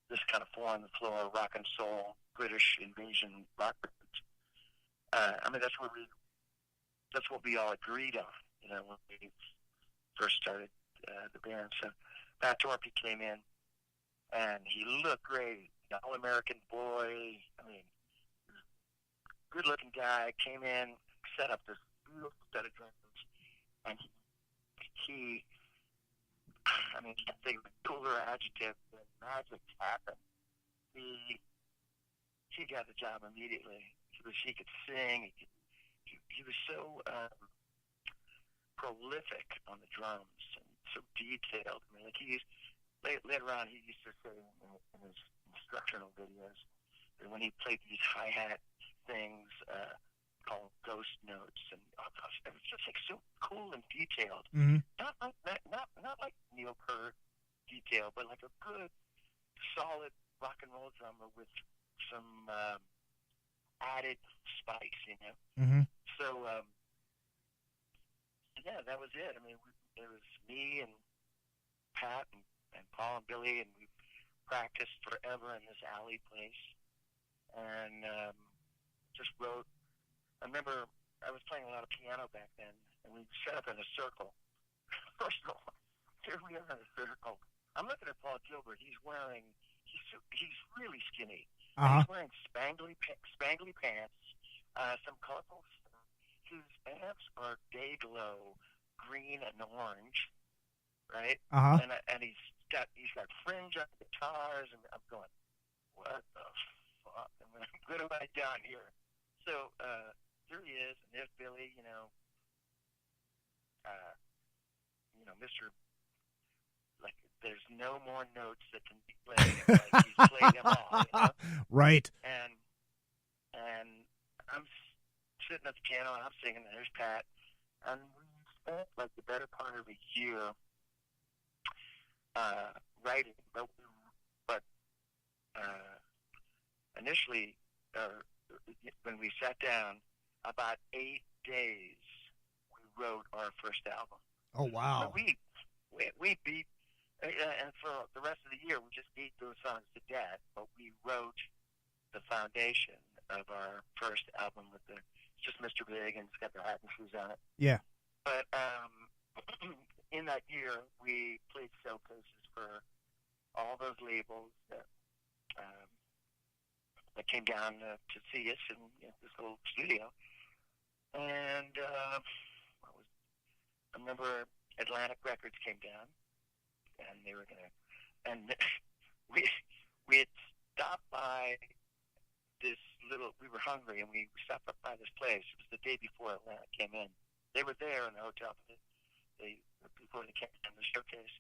this kind of four on the floor rock and soul British invasion rock bands. That's what we all agreed on, when we first started the band. So Pat Torpey came in, and he looked great. All-American boy. I mean, good-looking guy. Came in, set up this beautiful set of drums, and he can't think of a cooler adjective than magic happened. He got the job immediately. He could sing. He was so prolific on the drums and so detailed. I mean, like later on, he used to say in his instructional videos that when he played these hi-hat things called ghost notes, and it was just like so cool and detailed. Mm-hmm. Not like Neil Peart detail, but like a good, solid rock and roll drummer with some added spice, Mm-hmm. So that was it. I mean, it was me and Pat and Paul and Billy, and we practiced forever in this alley place, and just wrote. I remember I was playing a lot of piano back then, and we set up in a circle. First of all, here we are in a circle. I'm looking at Paul Gilbert. He's really skinny. Uh-huh. He's wearing spangly pants, some colorful stuff. His amps are day glow, green and orange, right? Uh-huh. And he's got fringe on the guitars, and I'm going, what the fuck? What have I done here? So here he is, and there's Billy, Mr. Like, there's no more notes that can be played. Like, he's played them all. Right. And I'm sitting at the piano, and I'm singing, and there's Pat. And we spent, like, the better part of a year writing. But initially, when we sat down, about 8 days, we wrote our first album. Oh, wow. But we beat, and for the rest of the year, we just beat those songs to death. But we wrote the foundation of our first album with it's just Mr. Big, and it's got the hat and shoes on it. Yeah. But in that year, we played showcases for all those labels that came down to see us in this little studio. And I remember Atlantic Records came down, and they were gonna, and we had stopped by this little. We were hungry, and we stopped up by this place. It was the day before Atlantic came in. They were there in the hotel. Before they came in the showcase,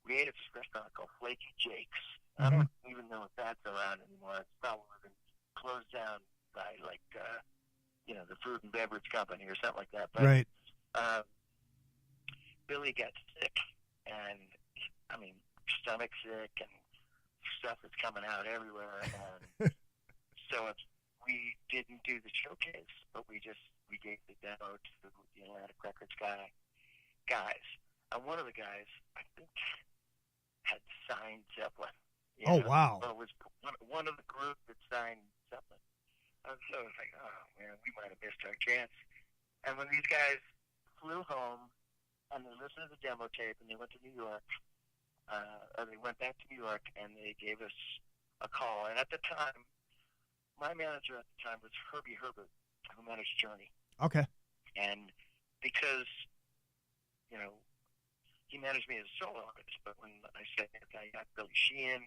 we ate at this restaurant called Flaky Jake's. I don't even know if that's around anymore. It's probably been closed down by the Food and Beverage Company or something like that. But, right. Billy got sick, and I mean, stomach sick, and stuff is coming out everywhere. And so we didn't do the showcase, but we gave the demo to the Atlantic Records guys. And one of the guys, I think, had signed Zeppelin. Wow. Or was one of the group that signed Zeppelin. And so I was like, oh, man, we might have missed our chance. And when these guys flew home, and they listened to the demo tape, and they went to New York, or they went back to New York, and they gave us a call. And at the time, my manager at the time was Herbie Herbert, who managed Journey. Okay. And because, he managed me as a solo artist, but when I said I got Billy Sheehan,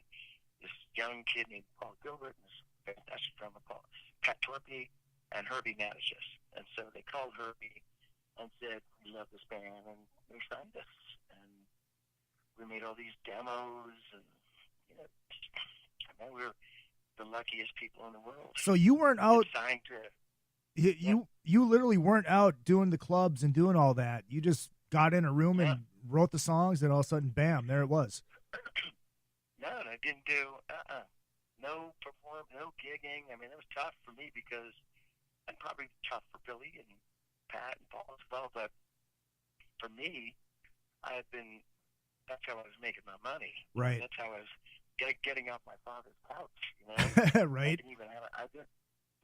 this young kid named Paul Gilbert, and this fantastic drummer called Pat Torpey, and Herbie managed us. And so they called Herbie and said, we love this band, and they signed us. And we made all these demos, and we were the luckiest people in the world. So you weren't out. Signed to, you literally weren't out doing the clubs and doing all that. You just got in a room and wrote the songs, and all of a sudden, bam, there it was. No, and I didn't do no gigging. I mean, it was tough for me and probably tough for Billy and Pat and Paul as well. But for me, that's how I was making my money. Right. That's how I was getting off my father's couch. Right. I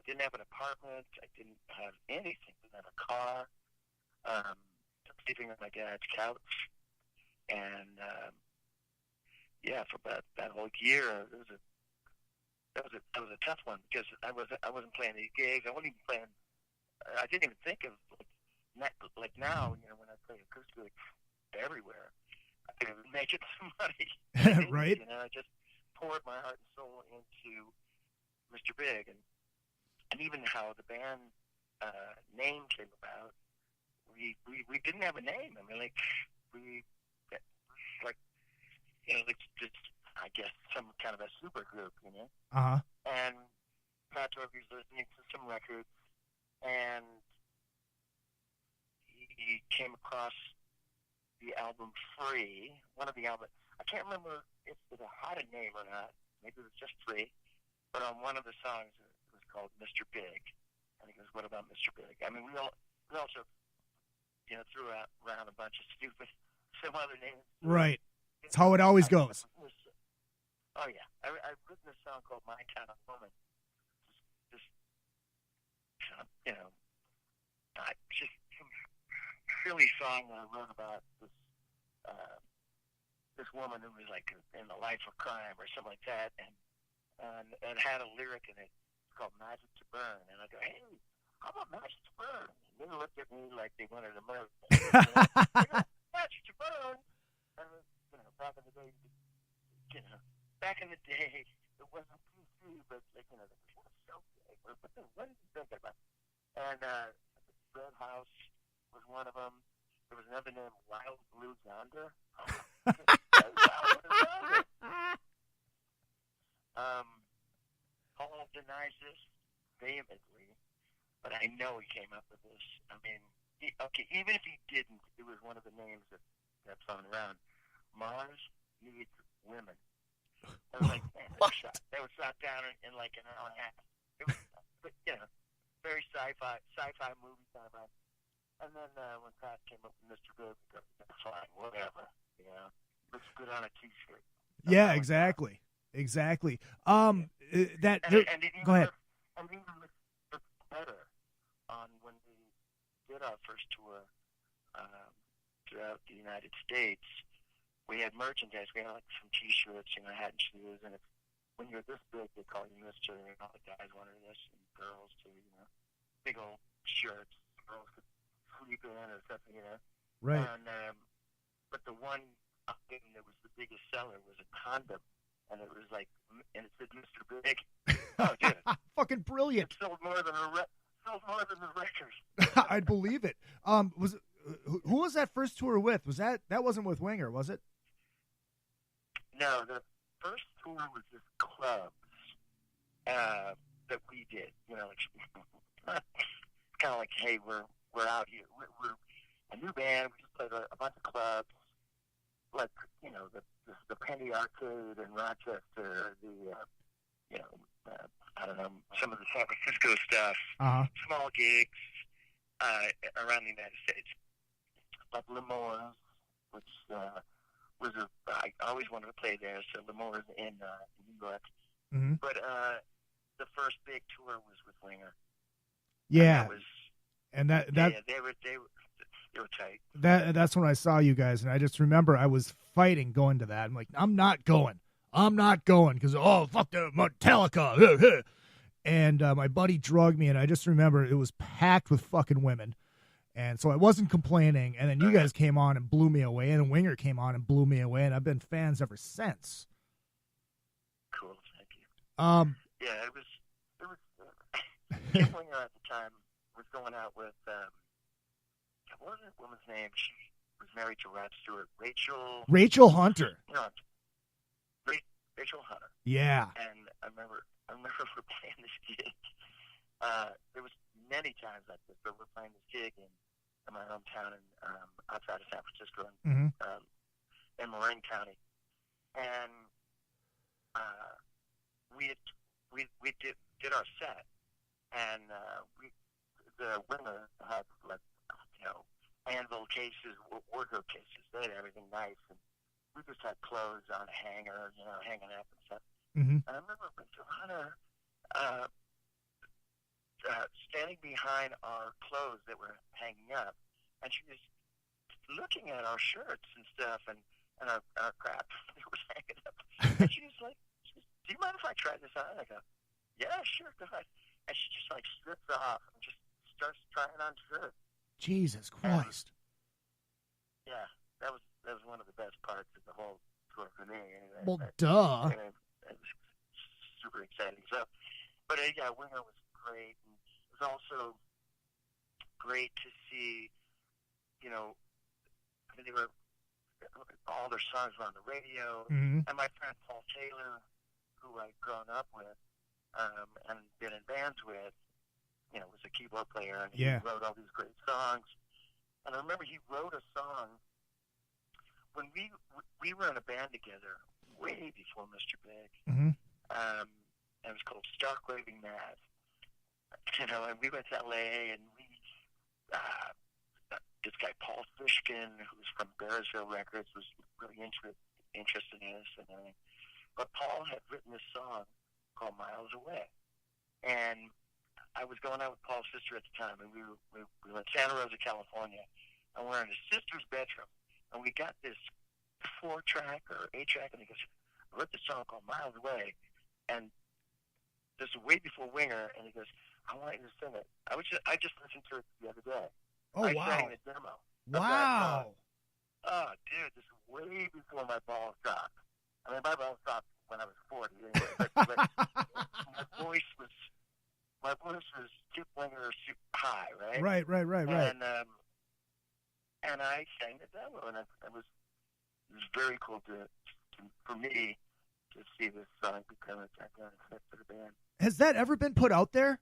didn't have an apartment. I didn't have anything. I didn't have a car. Sleeping on my dad's couch, and for about that whole year, that was a tough one because I wasn't playing these gigs. I wasn't even playing. I didn't even think of like now. When I play acoustic everywhere, I could be making some money. Right. I just poured my heart and soul into Mr. Big, and even how the band name came about. We didn't have a name. I mean, just I guess some kind of a super group, Uh-huh. And Pat Torpey was listening to some records, and he came across the album Free, one of the albums. I can't remember if it had a name or not. Maybe it was just Free. But on one of the songs, it was called Mr. Big. And he goes, what about Mr. Big? I mean, we also threw around a bunch of some other names. Right. It's how it always goes. Oh, yeah. I've written a song called My Kind of Woman. Just some silly song that I wrote about this woman who was like in the life of crime or something like that. And it had a lyric in it called Magic to Burn. And I go, hey, how about Magic to Burn? And they looked at me like they wanted to murder me. Magic to Burn! And, back in the day, it wasn't PC, but, it was so big. What did you think about? And Red House was one of them. There was another name, Wild Blue Yonder. Paul denies this vehemently, but I know he came up with this. I mean, even if he didn't, it was one of the names that's on around. Mars Needs Women. I was like, man, that was shot down in like an hour and a half. It was, very sci-fi movie kind of. And then when Pat came up with Mr. Big, that's why good on a T-shirt. Yeah, exactly. Go ahead. And even looked better on when we did our first tour throughout the United States. We had merchandise. We had like some T-shirts, hat and shoes. And when you're this big, they call you Mister. And all the guys wanted this, and girls too. Big old shirts. Girls could sleep in or something. Right. And but the one thing that was the biggest seller was a condom, and it was like, and it said Mr. Big. Oh, dude. Fucking brilliant. It sold more than the record. I'd believe it. Who was that first tour with? That wasn't with Winger, was it? No, the first tour was just clubs that we did. It's kind of like, hey, we're out here. We're a new band. We just played a bunch of clubs, like the Penny Arcade in Rochester, I don't know, some of the San Francisco stuff, small gigs around the United States, like L'Amour's, which I always wanted to play there. So L'Amour's in New York, but the first big tour was with Winger. Yeah, and that they were tight. That's when I saw you guys, and I just remember I was fighting going to that. I'm like, I'm not going because fuck the Metallica. And my buddy drugged me, and I just remember it was packed with fucking women. And so I wasn't complaining, and then you guys came on and blew me away, and Winger came on and blew me away, and I've been fans ever since. Cool, thank you. Yeah, it was Kim Winger at the time was going out with, what was that woman's name? She was married to Rod Stewart. Rachel Hunter. Rachel Hunter. Yeah. And I remember we're playing this gig. There was many times like this, but we're playing this gig in my hometown in outside of San Francisco in Marin County, and we did our set, and the Winger had anvil cases, wardrobe cases. They had everything nice, and we just had clothes on a hanger, hanging up and stuff. And I remember Rachel Hunter standing behind our clothes that were hanging up, and she was looking at our shirts and stuff and our crap that was hanging up. And she was like, "Do you mind if I try this on?" I go, "Yeah, sure, go ahead." And she just like strips off and just starts trying on shirts. Jesus Christ. Yeah, that was one of the best parts of the whole tour for me. Anyway. Well, duh. It was super exciting. So, but yeah, Winger was great. And it was also great to see, they were, all their songs were on the radio. And my friend Paul Taylor, who I'd grown up with and been in bands with, was a keyboard player, and he wrote all these great songs. And I remember he wrote a song when we were in a band together way before Mr. Big. And it was called Stark Raving Mad. And we went to LA, and this guy Paul Fishkin, who's from Bearsville Records, was really interested in us and everything. But Paul had written this song called Miles Away, and I was going out with Paul's sister at the time, and we were in Santa Rosa, California, and we're in his sister's bedroom, and we got this 4-track or 8-track, and he goes, "I wrote this song called Miles Away," and this is way before Winger, and he goes, "I want you to sing it." I just listened to it the other day. Oh, I wow. sang the demo. Wow. Oh, dude, this is way before my balls dropped. I mean, my balls dropped when I was 40, anyway, but my voice was Kip Winger super high, right? Right. And I sang the demo, and it was very cool for me to see this song become a gigantic hit for the band. Has that ever been put out there?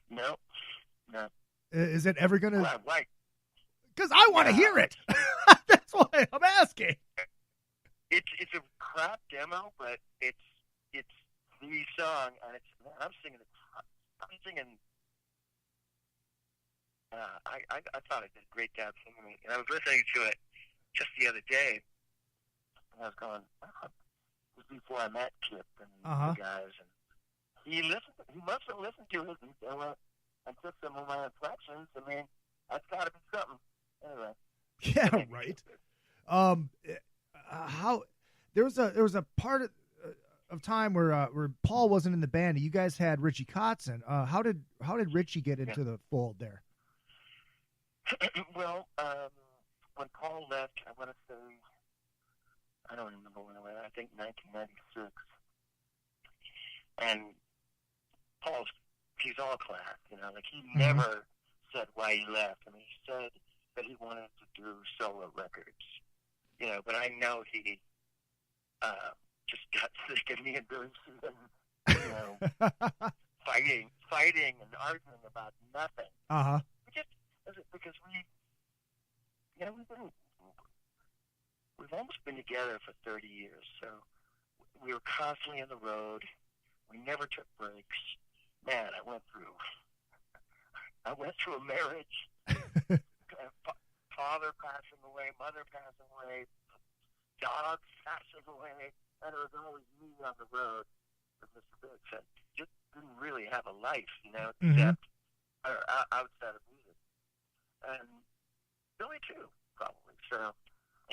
No. Is it ever going to? Why? Because I want to hear it. That's why I'm asking. It's a crap demo, but it's the song, and I'm singing it. I'm singing. I thought I did a great job singing it, and I was listening to it just the other day, And I was going, it was before I met Kip and Uh-huh. the guys. And he must have listened to it and took some of my inflections. I mean, that's got to be something. Anyway. Yeah, right. How there was a part of time where Paul wasn't in the band. You guys had Richie Kotzen. How did Richie get into the fold there? Well, when Paul left, I want to say, I don't remember when it was. I think 1996. And he's all class, you know. Like he never said why he left. I mean, he said that he wanted to do solo records, you know. But I know he just got sick of me and Billy Susan, you know, fighting and arguing about nothing. Uh-huh. Because we've almost been together for 30 years, so we were constantly on the road. We never took breaks. Man, I went through a marriage, father passing away, mother passing away, dogs passing away, and it was always me on the road with Mr. Biggs. I just didn't really have a life, you know, except outside of music. And Billy too, probably. So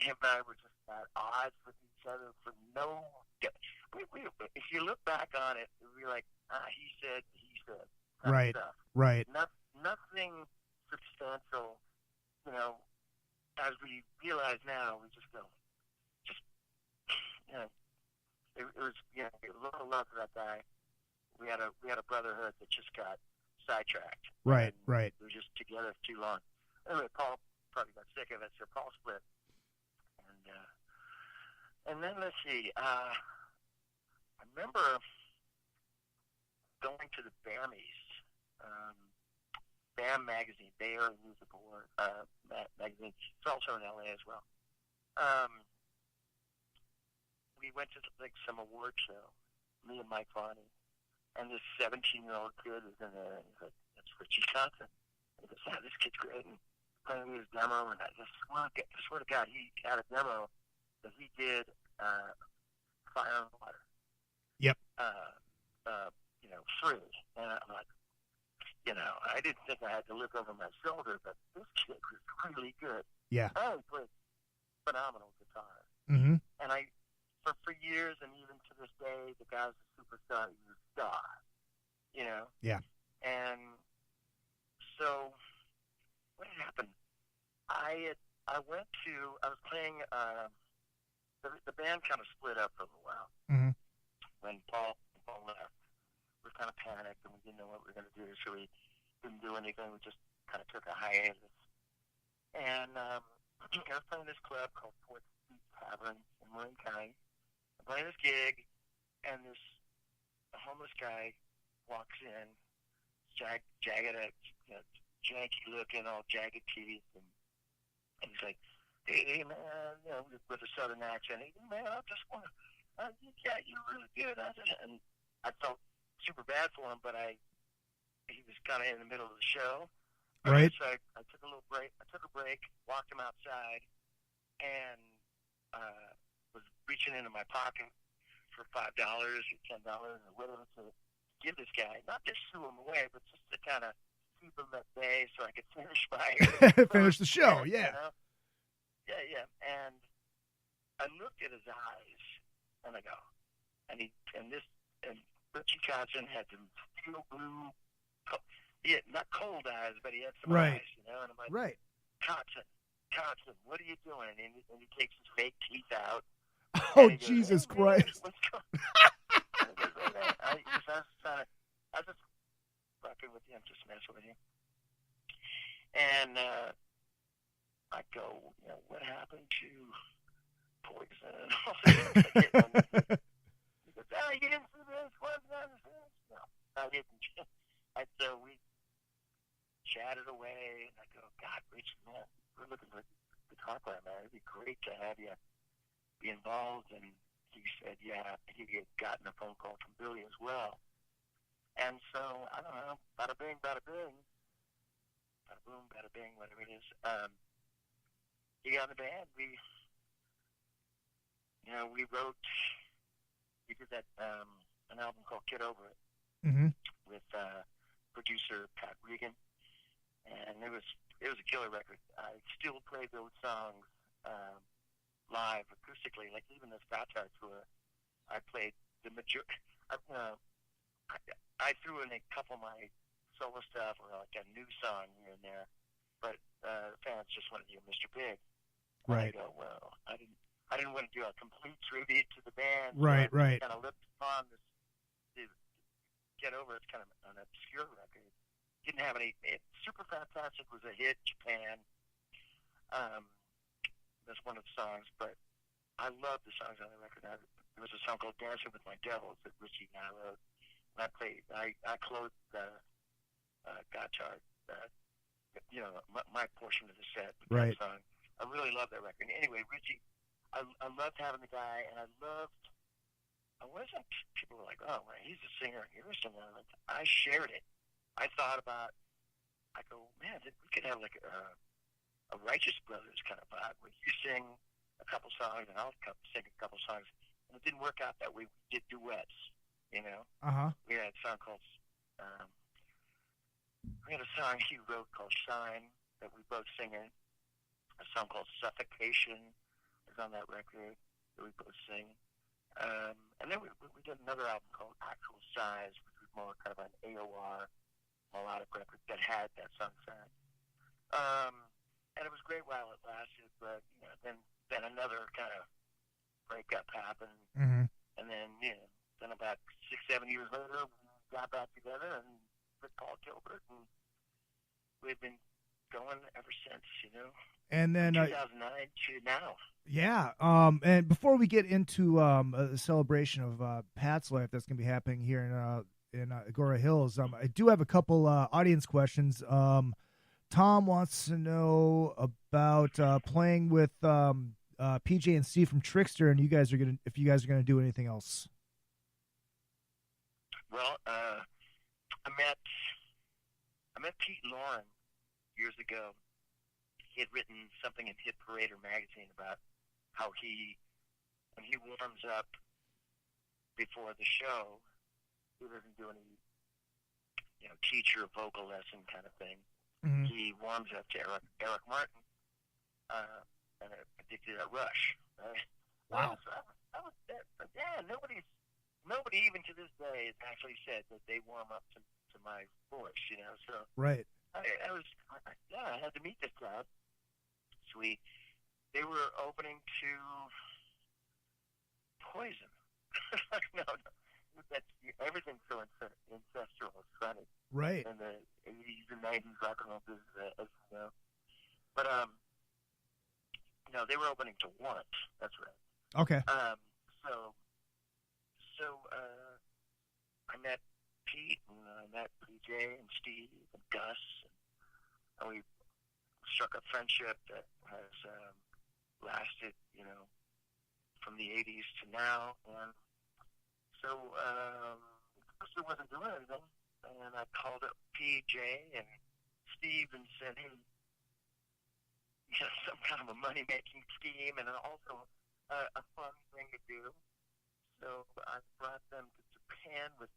him and I were just at odds with each other for no. If you look back on it, we're like, he said, right, stuff. Right. Nothing substantial, you know. As we realize now, we just go, you know, it was, you know, a lot of love for that guy. We had a brotherhood that just got sidetracked. Right, right. We were just together too long. Anyway, Paul probably got sick of it, so Paul split. And then let's see. I remember going to the BAMmies, BAM magazine, Bay Area Music Award magazine. It's also in LA as well. We went to like some award show, me and Mike Varney, and this 17-year-old kid is in there, and he's like, "That's Richie Kotzen." He goes, "Yeah, this kid's great." And playing his demo, and I just swear to God, he had a demo that he did Fire and Water. Yep. You know, free. And I'm like, you know, I didn't think I had to look over my shoulder, but this kid was really good. Yeah. Oh, he played phenomenal guitar. Mm-hmm. And for years, and even to this day, the guy's a superstar. He's a star. You know? Yeah. And so, what happened? I was playing, the band kind of split up for a little while. Mm-hmm. When Paul left, we were kind of panicked, and we didn't know what we were going to do, so we didn't do anything. We just kind of took a hiatus. And I was playing this club called Fourth Street Tavern in Marin County. I'm playing this gig, and a homeless guy walks in, jagged, you know, janky looking, all jagged teeth, and he's like, "Hey man," you know, with a southern accent. "Hey man, I just want to, you're really good." And I felt super bad for him, but he was kind of in the middle of the show. Right. So I took a little break. I took a break, walked him outside, and was reaching into my pocket for $5 or $10 or whatever to give this guy, not to shoo him away, but just to kind of keep him at bay so I could finish my finish the show. set, Yeah. You know? Yeah. And I looked at his eyes, and I go, and Richie Kotzen had some steel blue. He had not cold eyes, but he had some Right. eyes, you know. And I'm like, Right. Kotzen, what are you doing? And he takes his fake teeth out. Oh, and he goes, Jesus "Hey, man, Christ. what's going on?" I was just fucking with you. I'm just messing with you. And I go, you know, what happened to Poison and all that? He goes, "Oh, you didn't see this? What's that?" No, I didn't. And so we chatted away, and I go, "God, Rich, man, we're looking for a guitar player, man. It'd be great to have you be involved." And he said, yeah, he had gotten a phone call from Billy as well. And so, I don't know, bada bing, bada bing, bada boom, bada bing, whatever it is. He got in the band. we did that an album called Get Over It with producer Pat Regan, and it was a killer record. I still play those songs live acoustically, like even this GOTTARD tour. I played the majority. I threw in a couple of my solo stuff or like a new song here and there, but fans just wanted to hear Mr. Big. Right. And I go, well, I didn't want to do a complete tribute to the band. Right, so right. Kind of looked upon this Get Over It's kind of an obscure record. Didn't have any. Super Fantastic was a hit, Japan. That's one of the songs, but I love the songs on the record. There was a song called Dancing with My Devils that Richie and I wrote. And I closed GOTTARD, my portion of the set with right. that song. I really love that record. Anyway, Richie, I loved having the guy, and I wasn't, people were like, oh, well, he's a singer, you're a singer. I shared it. I thought about, I go, man, we could have like a Righteous Brothers kind of vibe where you sing a couple songs and I'll sing a couple songs. And it didn't work out that way. We did duets, Uh-huh. We had a song called, we had a song he wrote called Shine that we both sing in. A song called Suffocation is on that record that we both sing. And then we did another album called Actual Size, which was more kind of an AOR melodic record that had that song sang. And it was great while it lasted, but then another kind of breakup happened, and then then about 6-7 years later, we got back together and with Paul Gilbert, and we've been going ever since, And then 2009 to now. Yeah. And before we get into a celebration of Pat's life that's going to be happening here in Agora Hills, I do have a couple audience questions. Tom wants to know about playing with PJ and Steve from Trickster, and if you guys are gonna do anything else. Well, I met Pete Lauren years ago. He had written something in Hit Parader magazine about how when he warms up before the show, he doesn't do any, teacher vocal lesson kind of thing. Mm-hmm. He warms up to Eric Martin, and Addicted at Rush. Right? Wow. Yeah, nobody even to this day has actually said that they warm up to my voice, So right. I had to meet this crowd. So they were opening to Poison. No. Everything's so ancestral. It's funny. Right. In the 80s and 90s rock and roll business, as you know. But, they were opening to Want. That's right. Okay. So I met Pete, and I met PJ and Steve and Gus, and we struck a friendship that has lasted, from the 80s to now. And so Gus wasn't doing anything, and I called up PJ and Steve and said, hey, some kind of a money-making scheme and also a fun thing to do. So I brought them to Japan with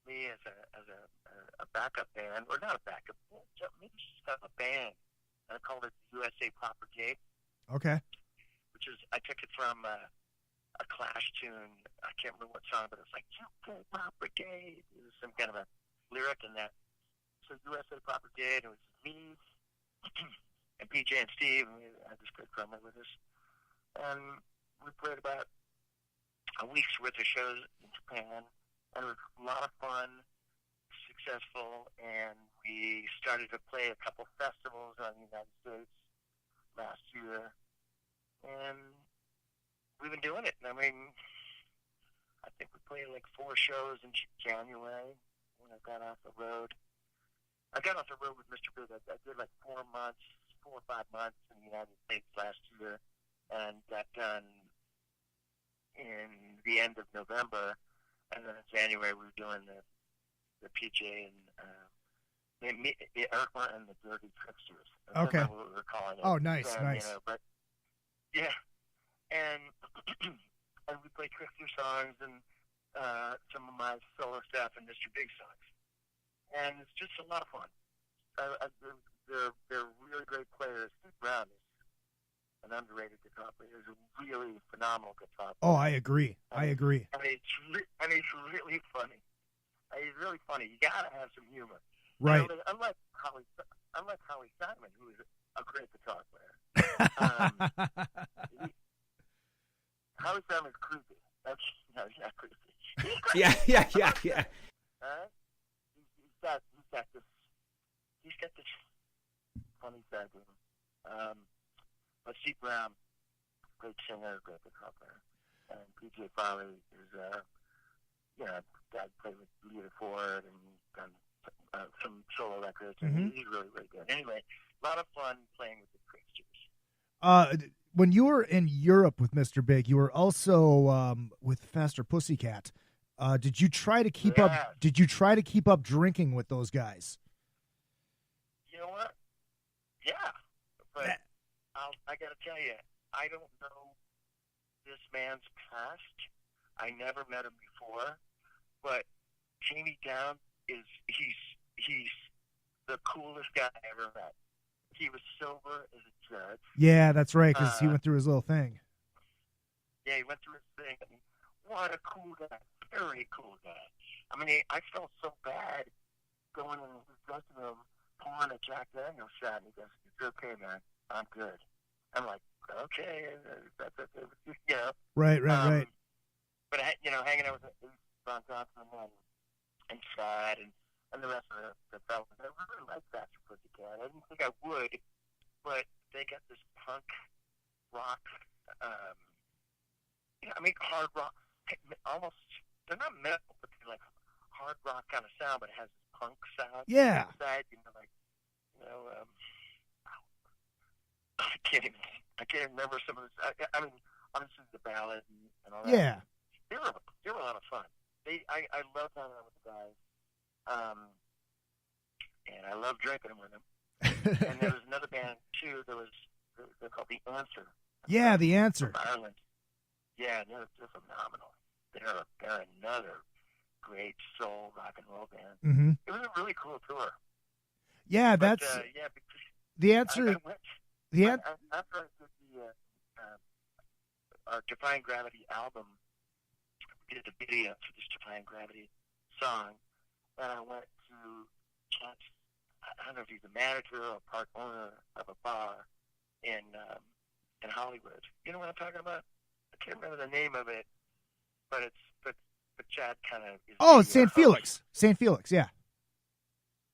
me as a backup band, or not a backup band, maybe just kind of a band. And I called it USA Pop Brigade. Okay. Which is, I took it from a Clash tune. I can't remember what song, but it was like USA Pop Brigade. It was some kind of a lyric in that. So USA Pop Brigade, it was me and PJ and Steve, and we had this great drummer with us. And we played about a week's worth of shows in Japan, and it was a lot of fun, successful, and we started to play a couple festivals around the United States last year, and we've been doing it. I mean, I think we played like 4 shows in January when I got off the road. I got off the road with Mr. Big. I did like 4 or 5 months in the United States last year, and got done in the end of November, and then in January we were doing the PJ and Eric Martin and the Dirty Tricksters. Okay. That's what we were calling it. Oh, nice, and, nice. But yeah, and and we play Trickster songs and some of my solo stuff and Mr. Big songs. And it's just a lot of fun. They're really great players. Steve Brown is an underrated guitar player. He's a really phenomenal guitar player. Oh, I agree. I agree. And he's really funny. He's really funny. You gotta have some humor. Right. You know, unlike Howie Simon, who is a great guitar player. Howie Simon's creepy. No, he's not creepy. Yeah. He's got this funny side to him. But Steve Brown, great singer, great guitar player, and PJ Farley is guy played with Lita Ford and done some solo records, and he's really, really good. Anyway, a lot of fun playing with the Tricksters. When you were in Europe with Mr. Big, you were also with Faster Pussycat. Did you try to keep up? Did you try to keep up drinking with those guys? You know what? Yeah, but I got to tell you, I don't know this man's past. I never met him before, but Jamie Down he's the coolest guy I ever met. He was sober as a judge. Yeah, that's right, because he went through his little thing. Yeah, he went through his thing. I mean, what a cool guy. Very cool guy. I mean, I felt so bad going in his dressing room, pouring a Jack Daniels shot, and he goes, "It's okay, man. I'm good." I'm like, okay, that's okay. You know? Right. But, hanging out with Ron Johnson and Chad and the rest of the fellas, I really like Faster Pussycat. I didn't think I would, but they got this punk rock, hard rock, almost, they're not metal, but they're like hard rock kind of sound, but it has this punk sound. Yeah. Inside, I can't even remember some of this. I mean, obviously the ballad and all that. Yeah. They were a lot of fun. I loved hanging out with the guys. And I loved drinking with them. And there was another band too. They're called The Answer. Yeah, The Answer. From Ireland. Yeah, they're phenomenal. They're another great soul rock and roll band. Mm-hmm. It was a really cool tour. Yeah, but, that's The Answer. After I did our Defying Gravity album, we did the video for this Defying Gravity song, and I went to I don't know if he's a manager or part owner of a bar in Hollywood. You know what I'm talking about? I can't remember the name of it, but Chad kind of is. Oh, St. Felix. St. Felix, yeah.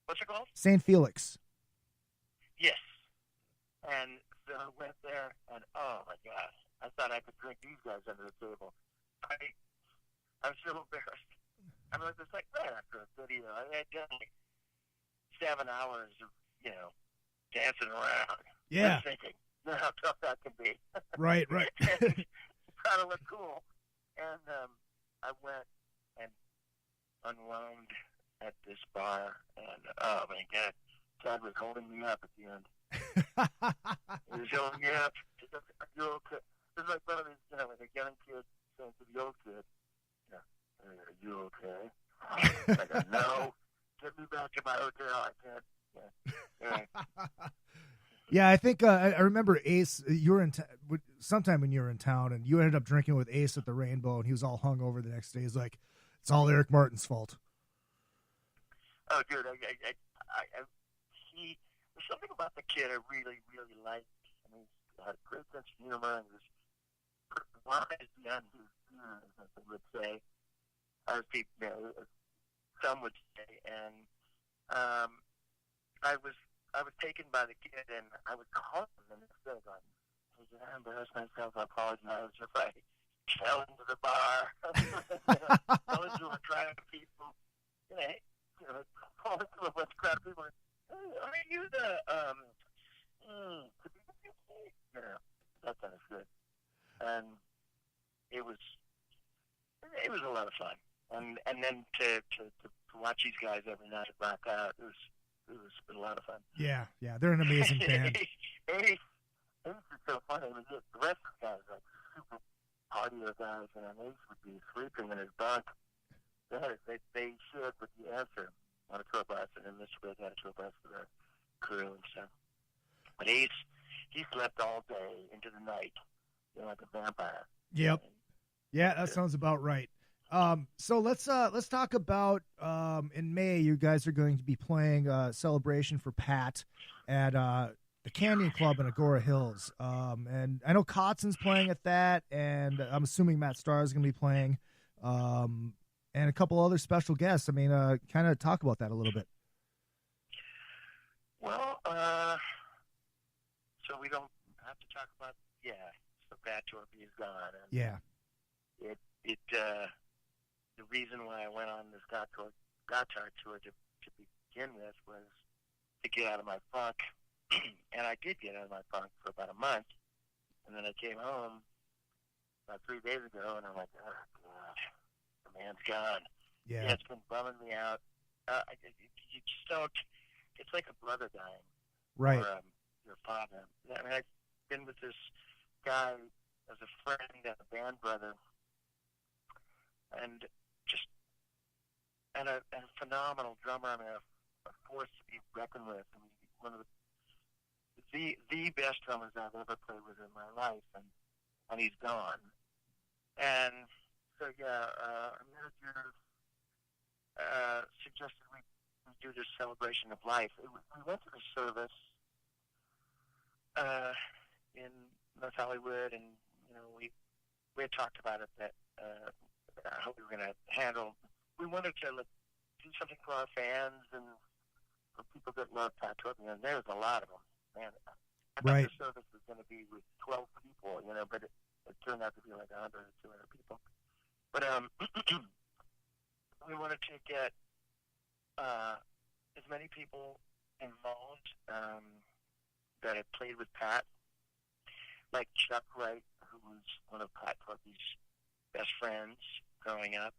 What's it called? St. Felix. Yes. And so I went there, and oh my gosh, I thought I could drink these guys under the table. I'm so embarrassed. I mean, it's like right after a video, I had done like 7 hours of dancing around. Yeah. I'm thinking, how tough that can be. Right. Trying to look cool, and I went and unwound at this bar, and oh my God, Chad was holding me up at the end. He was holding me up. He goes, "Are you okay?" It was like one of these, like a young kid saying to the old kid, "Are you okay?" I go, "No, get me back to my hotel. I can't." Yeah. Yeah, I think I remember Ace. You were sometime when you were in town, and you ended up drinking with Ace at the Rainbow, and he was all hungover the next day. He's like, "It's all Eric Martin's fault." Oh, dude, there's something about the kid I really, really liked. I mean, he had a great sense of humor, and he was wise beyond his years, as they would say, as people, some would say. And I was taken by the kid, and I would call him the next day going, "Hey, did I embarrass myself? I apologize if I fell into the bar." I was doing trying to people, calling to a bunch of crowd of people. "Hey, are you the that kind of shit?" And it was a lot of fun. And then to watch these guys every night rock out, it was a lot of fun. Yeah, they're an amazing band. It's so funny. I mean, the rest of the guys are like super audio guys in an ace would be sleeping in his bunk. They shared with the answer on a tour bus, and then Mr. Big had a tour bus for the crew and stuff. But Ace, he slept all day into the night, like a vampire. Yep. Yeah, that sounds about right. So let's talk about in May you guys are going to be playing Celebration for Pat at the Canyon Club in Agora Hills. And I know Kotzon's playing at that, and I'm assuming Matt Starr is going to be playing, and a couple other special guests. I mean, kind of talk about that a little bit. Well, so we don't have to talk about, so Pat Torpey is gone. And yeah. The reason why I went on this GOTTARD tour to begin with was to get out of my funk. And I did get out of my funk for about a month. And then I came home about 3 days ago, and I'm like, oh, God, the man's gone. Yeah. It's been bumming me out. You just don't, it's like a brother dying. Right. Or your father. I mean, I've been with this guy as a friend and a band brother, and just and a phenomenal drummer. I mean, a force to be reckoned with. I mean, one of the best drummers I've ever played with in my life, and he's gone. And so our manager suggested we do this celebration of life. We went to the service in North Hollywood, and we had talked about it that how we were going to handle. We wanted to do something for our fans and for people that love Pat Torpey, and there's a lot of them. Man, I thought the service was going to be with 12 people, but it turned out to be like 100 or 200 people. But we wanted to get as many people involved that had played with Pat, like Chuck Wright, who was one of Pat Torpey's best friends growing up.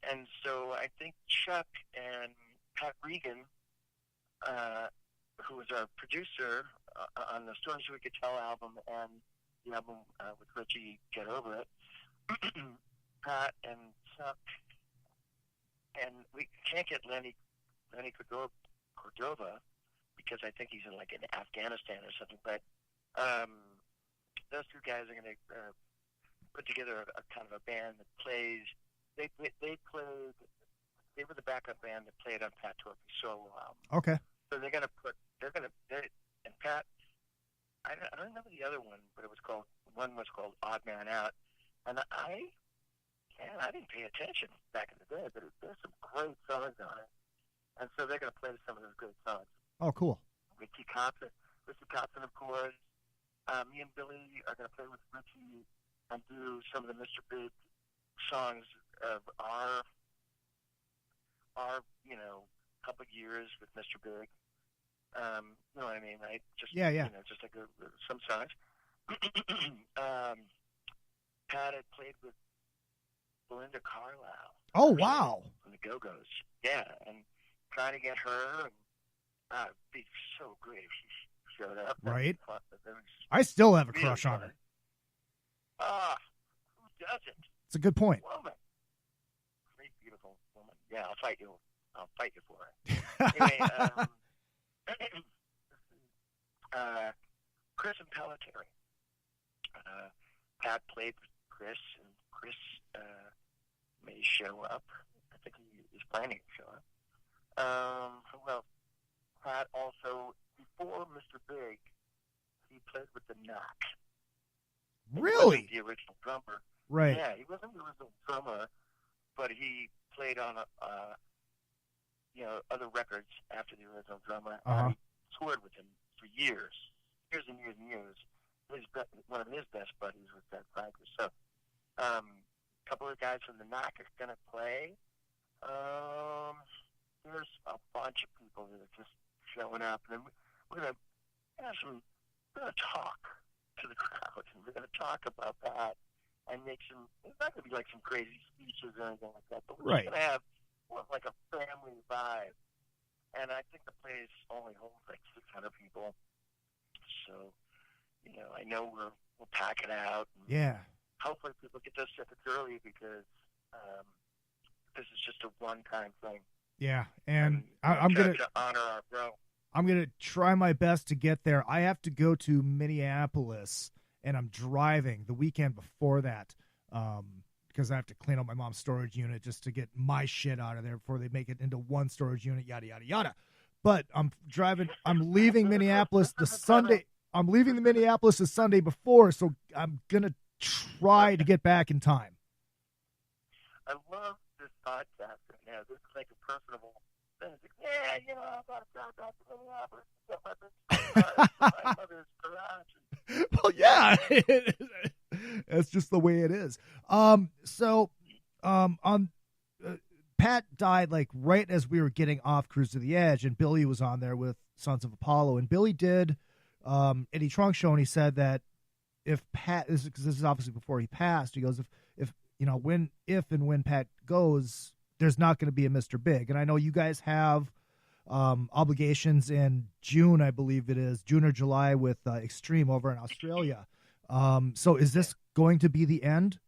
And so I think Chuck and Pat Regan, who was our producer on the Stories We Could Tell album and the album with Richie, Get Over It, Pat and Chuck, and we can't get Lenny Cordova because I think he's in Afghanistan or something, but those two guys are going to put together a kind of a band that plays. They were the backup band that played on Pat Torpey's solo album. Okay. So and Pat, I don't remember the other one, but one was called Odd Man Out, and I didn't pay attention back in the day, but there's some great songs on it, and so they're going to play some of those great songs. Oh, cool. Richie Kotzen, of course. Me and Billy are going to play with Richie and do some of the Mr. Big songs of our couple years with Mr. Big. You know what I mean, right? Just just like some songs. Pat had played with Belinda Carlisle. Oh, wow. From the Go-Go's. Yeah, and trying to get her, and it'd be so great if she showed up. Right. I still have a really crush on her. Who doesn't? It's a good point. Woman. Great, beautiful woman. Yeah, I'll fight you for her. Anyway, Chris and Pelletieri. Pat played with Chris, and Chris may show up. I think he is planning to show up. Well, Pat also, before Mr. Big, he played with the Knock. Really? The original drummer. Right. Yeah, he wasn't the original drummer, but he played on other records after the original drummer. Uh-huh. I toured with him for years and years and years. One of his best buddies was Ted Franker. So, a couple of guys from the Knock are going to play. There's a bunch of people that are just showing up, and we're going to talk to the crowd, and we're going to talk about that and make some. It's not going to be like some crazy speeches or anything like that, but we're just going to have like a family vibe. And I think the place only holds like 600 people. So, I know we'll pack it out. And, yeah. hopefully people get those tickets early because this is just a one-time thing. Yeah, and I'm gonna to honor our bro. I'm gonna try my best to get there. I have to go to Minneapolis, and I'm driving the weekend before that because I have to clean up my mom's storage unit just to get my shit out of there before they make it into one storage unit. Yada yada yada. But I'm leaving Minneapolis the Sunday. I'm leaving the Minneapolis the Sunday before, so I'm gonna try to get back in time. I love this podcast right now. This is like a personable thing. It's like, yeah, you know, I got to drive back to Minneapolis. My mother's garage. Well, yeah, that's just the way it is. Pat died like right as we were getting off Cruise to the Edge, and Billy was on there with Sons of Apollo, and Billy did Eddie Trunk show, and he said that if Pat, because this is obviously before he passed, he goes, if and when Pat goes, there's not going to be a Mr. Big. And I know you guys have obligations in June, I believe it is, June or July with Extreme over in Australia. So is this going to be the end?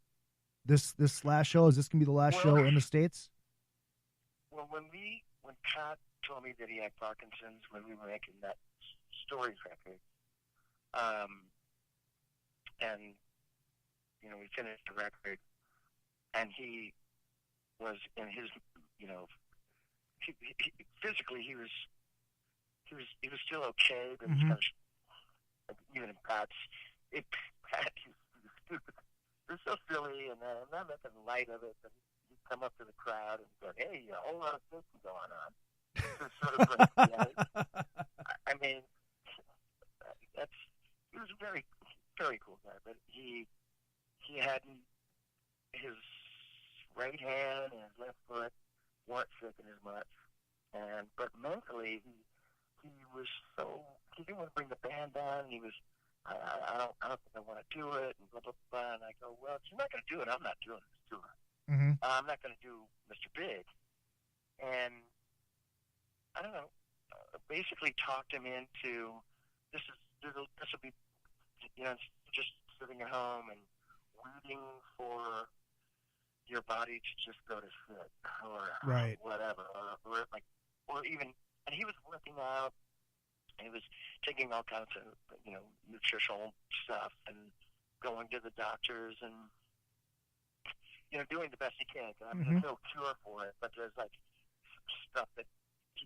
This last show? Is this going to be the last show in the States? Well, when Pat told me that he had Parkinson's when we were making that Stories record, and, you know, we finished the record, and he was in his, you know, physically he was still okay, but Mm-hmm. he was kind of, even in Pat, he was stupid. It was so silly, and I'm not making light of it, but he'd come up to the crowd and go, hey, a whole lot of things going on. So sort of like, I mean, he was a very, very cool guy, but he hadn't, his right hand and his left foot weren't shaking as much, but mentally he was so, he didn't want to bring the band down. He was, I don't think I want to do it, and blah blah blah. And I go, well, if you're not going to do it, I'm not doing this tour. Mm-hmm. I'm not going to do Mr. Big, and I don't know. Basically talked him into this will be, you know, just sitting at home and waiting for your body to just go to shit or Right. whatever, or even, and he was working out, and he was taking all kinds of, you know, nutritional stuff and going to the doctors and, you know, doing the best he can. I mean, there's no cure for it, but there's like stuff that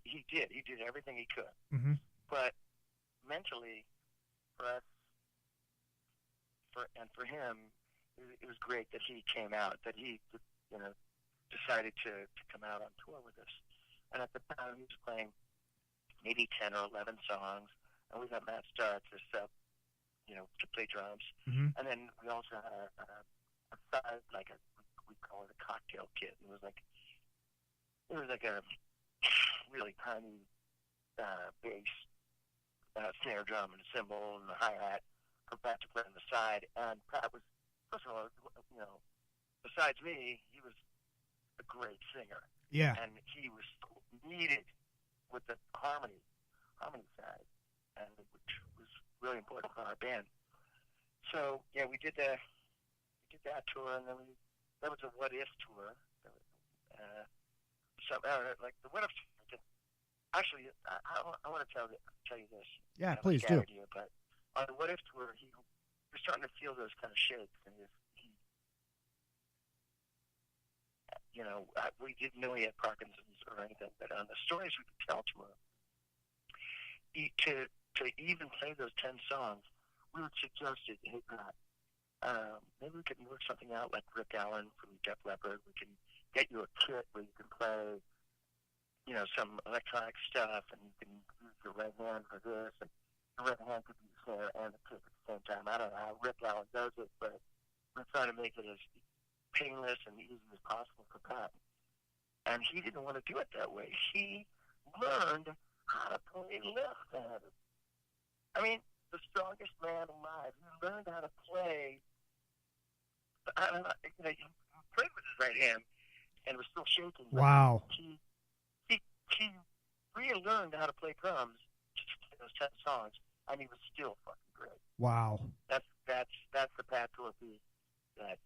he did. He did everything he could. Mm-hmm. But mentally, for us, for him, it was great that he came out, that he, you know, decided to come out on tour with us. And at the time, he was playing maybe 10 or 11 songs, and we got Matt Starr to you know, to play drums. Mm-hmm. And then we also had a side, like we call it a cocktail kit. It was like a really tiny bass, snare drum and a cymbal and a hi-hat for Pat to play on the side. And Pat was, first of all, you know, besides me, he was a great singer. Yeah. And he was needed with the harmony side, and which was really important for our band. So yeah, we did that tour, and then that was a What If tour. Like the What If tour. Actually, I want to tell you this. Yeah, please do. You, but on the What If tour, he was starting to feel those kind of shakes, and he you know, we didn't know he had Parkinson's or anything, but on the stories we could tell to him, to even play those 10 songs, we would suggest it, hey, Pat, maybe we can work something out like Rick Allen from Def Leppard. We can get you a kit where you can play, you know, some electronic stuff, and you can use your right hand for this, and your right hand could be the snare and the kick at the same time. I don't know how Rick Allen does it, but we're trying to make it as painless and easy as possible for Pat. And he didn't want to do it that way. He learned how to play left-handed. I mean, the strongest man alive. He learned how to play. I don't know, you know, he played with his right hand and was still shaking. Wow. He relearned how to play drums to play those 10 songs, and he was still fucking great. Wow. That's the Pat Torpey that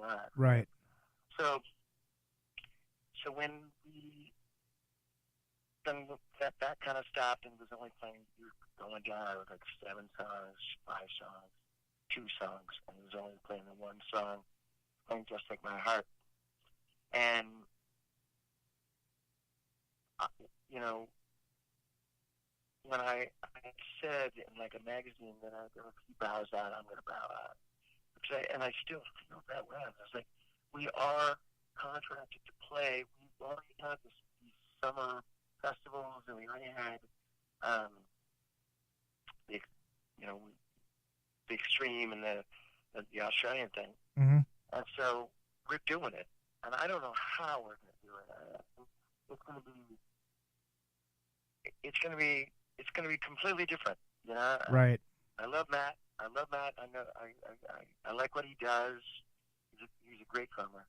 alive. Right. So when that kind of stopped and was only playing, we were going down with like 7 songs, 5 songs, 2 songs, and he was only playing the one song, playing Just Like My Heart. And, you know, when I said in like a magazine that if he bows out, I'm going to bow out. And I still feel that way. I was like, we are contracted to play. We've already had these summer festivals, and we already had the Extreme and the Australian thing. Mm-hmm. And so we're doing it. And I don't know how we're going to do it. It's going to be completely different. You know. Right. I love Matt. I know. I like what he does. He's a great drummer.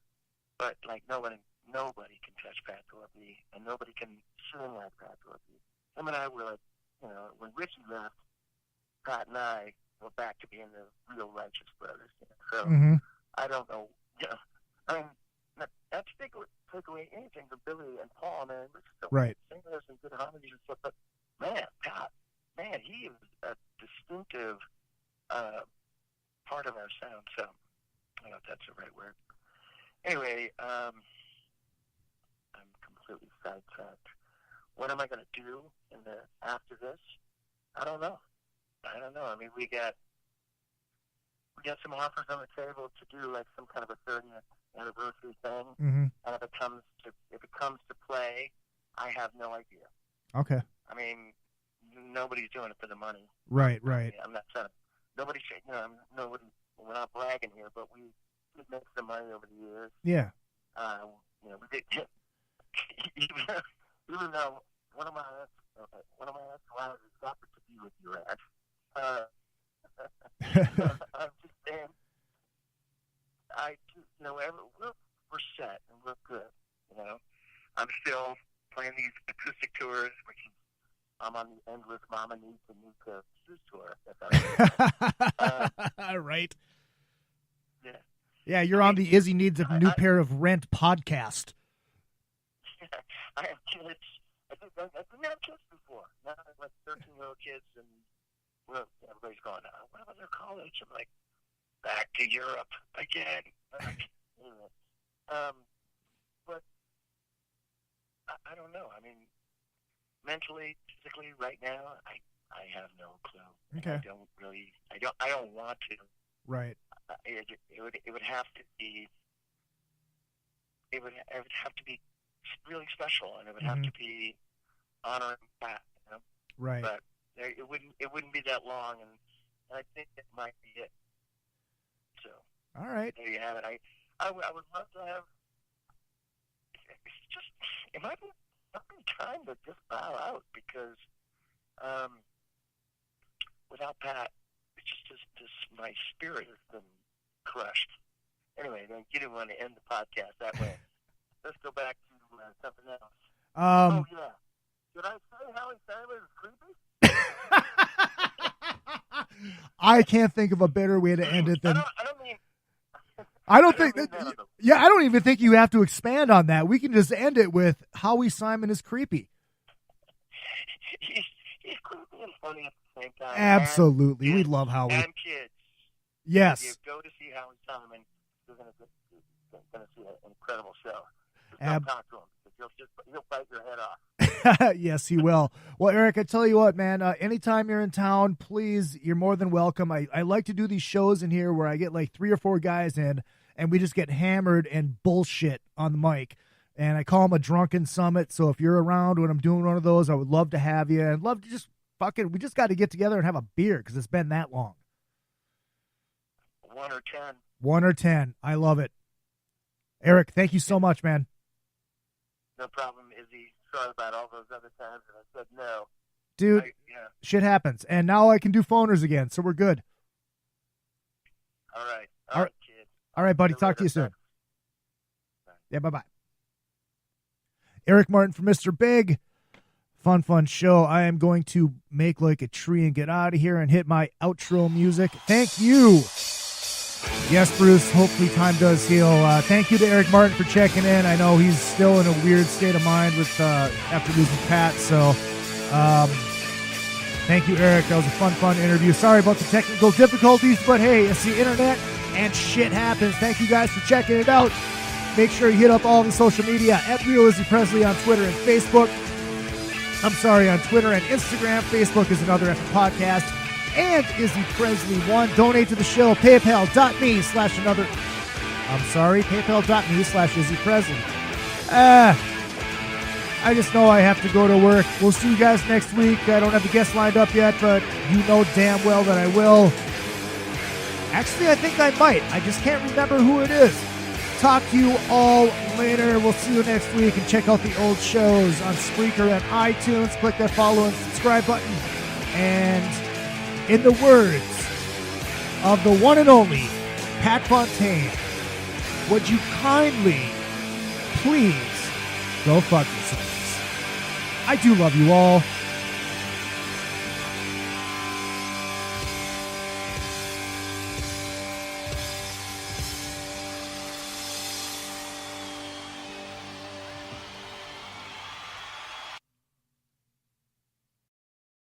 But like nobody can touch Pat Torpey, and nobody can sing like Pat Torpey. Him and I were like, when Richie left, Pat and I were back to being the real Righteous Brothers. So I don't know. I mean, not to take away anything from Billy and Paul, man. We're still singers and good harmonies and stuff. But man, Pat, he is a distinctive part of our sound. So I don't know if that's the right word. Anyway, I'm completely sidetracked. What am I going to do after this? I don't know. I mean, we got some offers on the table to do like some kind of a 30th anniversary thing. Mm-hmm. And if it comes to play, I have no idea. Okay. I mean, nobody's doing it for the money. Right. I'm not saying nobody. We're not bragging here, but we did make some money over the years. Yeah. We did. Even though one of my ex-wives is offered to be with you, Rex. I'm just saying. We're set and we're good. I'm still playing these acoustic tours, which is I'm on the endless Mama Needs a New Pair of Shoes tour. Right. Yeah. Yeah, you're on the Izzy Needs a New Pair of Rent podcast. Yeah, I have kids. I didn't have kids before. Now I have like 13-year-old kids, and everybody's going, what about their college? I'm like, back to Europe again. Anyway, but I don't know. I mean, mentally, physically, right now, I have no clue. Okay. I don't want to. Right. It would have to be. It would have to be really special, and it would have to be honoring Pat. Right. But it wouldn't be that long, and I think it might be it. So. All right. There you have it. I would love to have. It's just it might be time to just bow out because without Pat, it's just my spirit has been crushed. Anyway, then you didn't want to end the podcast that way. Let's go back to something else. Oh yeah, did I say Howie Simon is creepy? I can't think of a better way to end it than. I don't even think you have to expand on that. We can just end it with Howie Simon is creepy. He's creepy and funny at the same time. Absolutely. We love Howie. And kids. Yes. If you go to see Howie Simon, you're going to see an incredible show. Just don't talk to him. He'll bite your head off. Yes, he will. Well, Eric, I tell you what, man, anytime you're in town, please, you're more than welcome. I like to do these shows in here where I get like 3 or 4 guys in, and we just get hammered and bullshit on the mic. And I call them a drunken summit. So if you're around when I'm doing one of those, I would love to have you. And love to just we just got to get together and have a beer because it's been that long. 1 or 10. 1 or 10. I love it. Eric, thank you so much, man. No problem, Izzy. Sorry about all those other times that I said no. Dude, shit happens. And now I can do phoners again, so we're good. All right, kid. All right, buddy. Talk to you soon. Yeah, bye-bye. Eric Martin from Mr. Big. Fun show. I am going to make like a tree and get out of here and hit my outro music. Thank you Yes, Bruce. Hopefully time does heal. Thank you to Eric Martin for checking in. I know he's still in a weird state of mind with after losing Pat. So thank you, Eric. That was a fun interview. Sorry about the technical difficulties, but hey, it's the internet and shit happens. Thank you guys for checking it out. Make sure you hit up all the social media at Real Izzy Presley on Twitter and Facebook. I'm sorry, on Twitter and Instagram. Facebook is Another Effing Podcast. And Izzy Presley 1. Donate to the show. PayPal.me/another. I'm sorry, PayPal.me/Izzy Presley. I just know I have to go to work. We'll see you guys next week. I don't have the guest lined up yet, but you know damn well that I will. Actually, I think I might. I just can't remember who it is. Talk to you all later. We'll see you next week, and check out the old shows on Spreaker and iTunes. Click that follow and subscribe button. And in the words of the one and only Pat Fontaine, would you kindly please go fuck yourselves? I do love you all.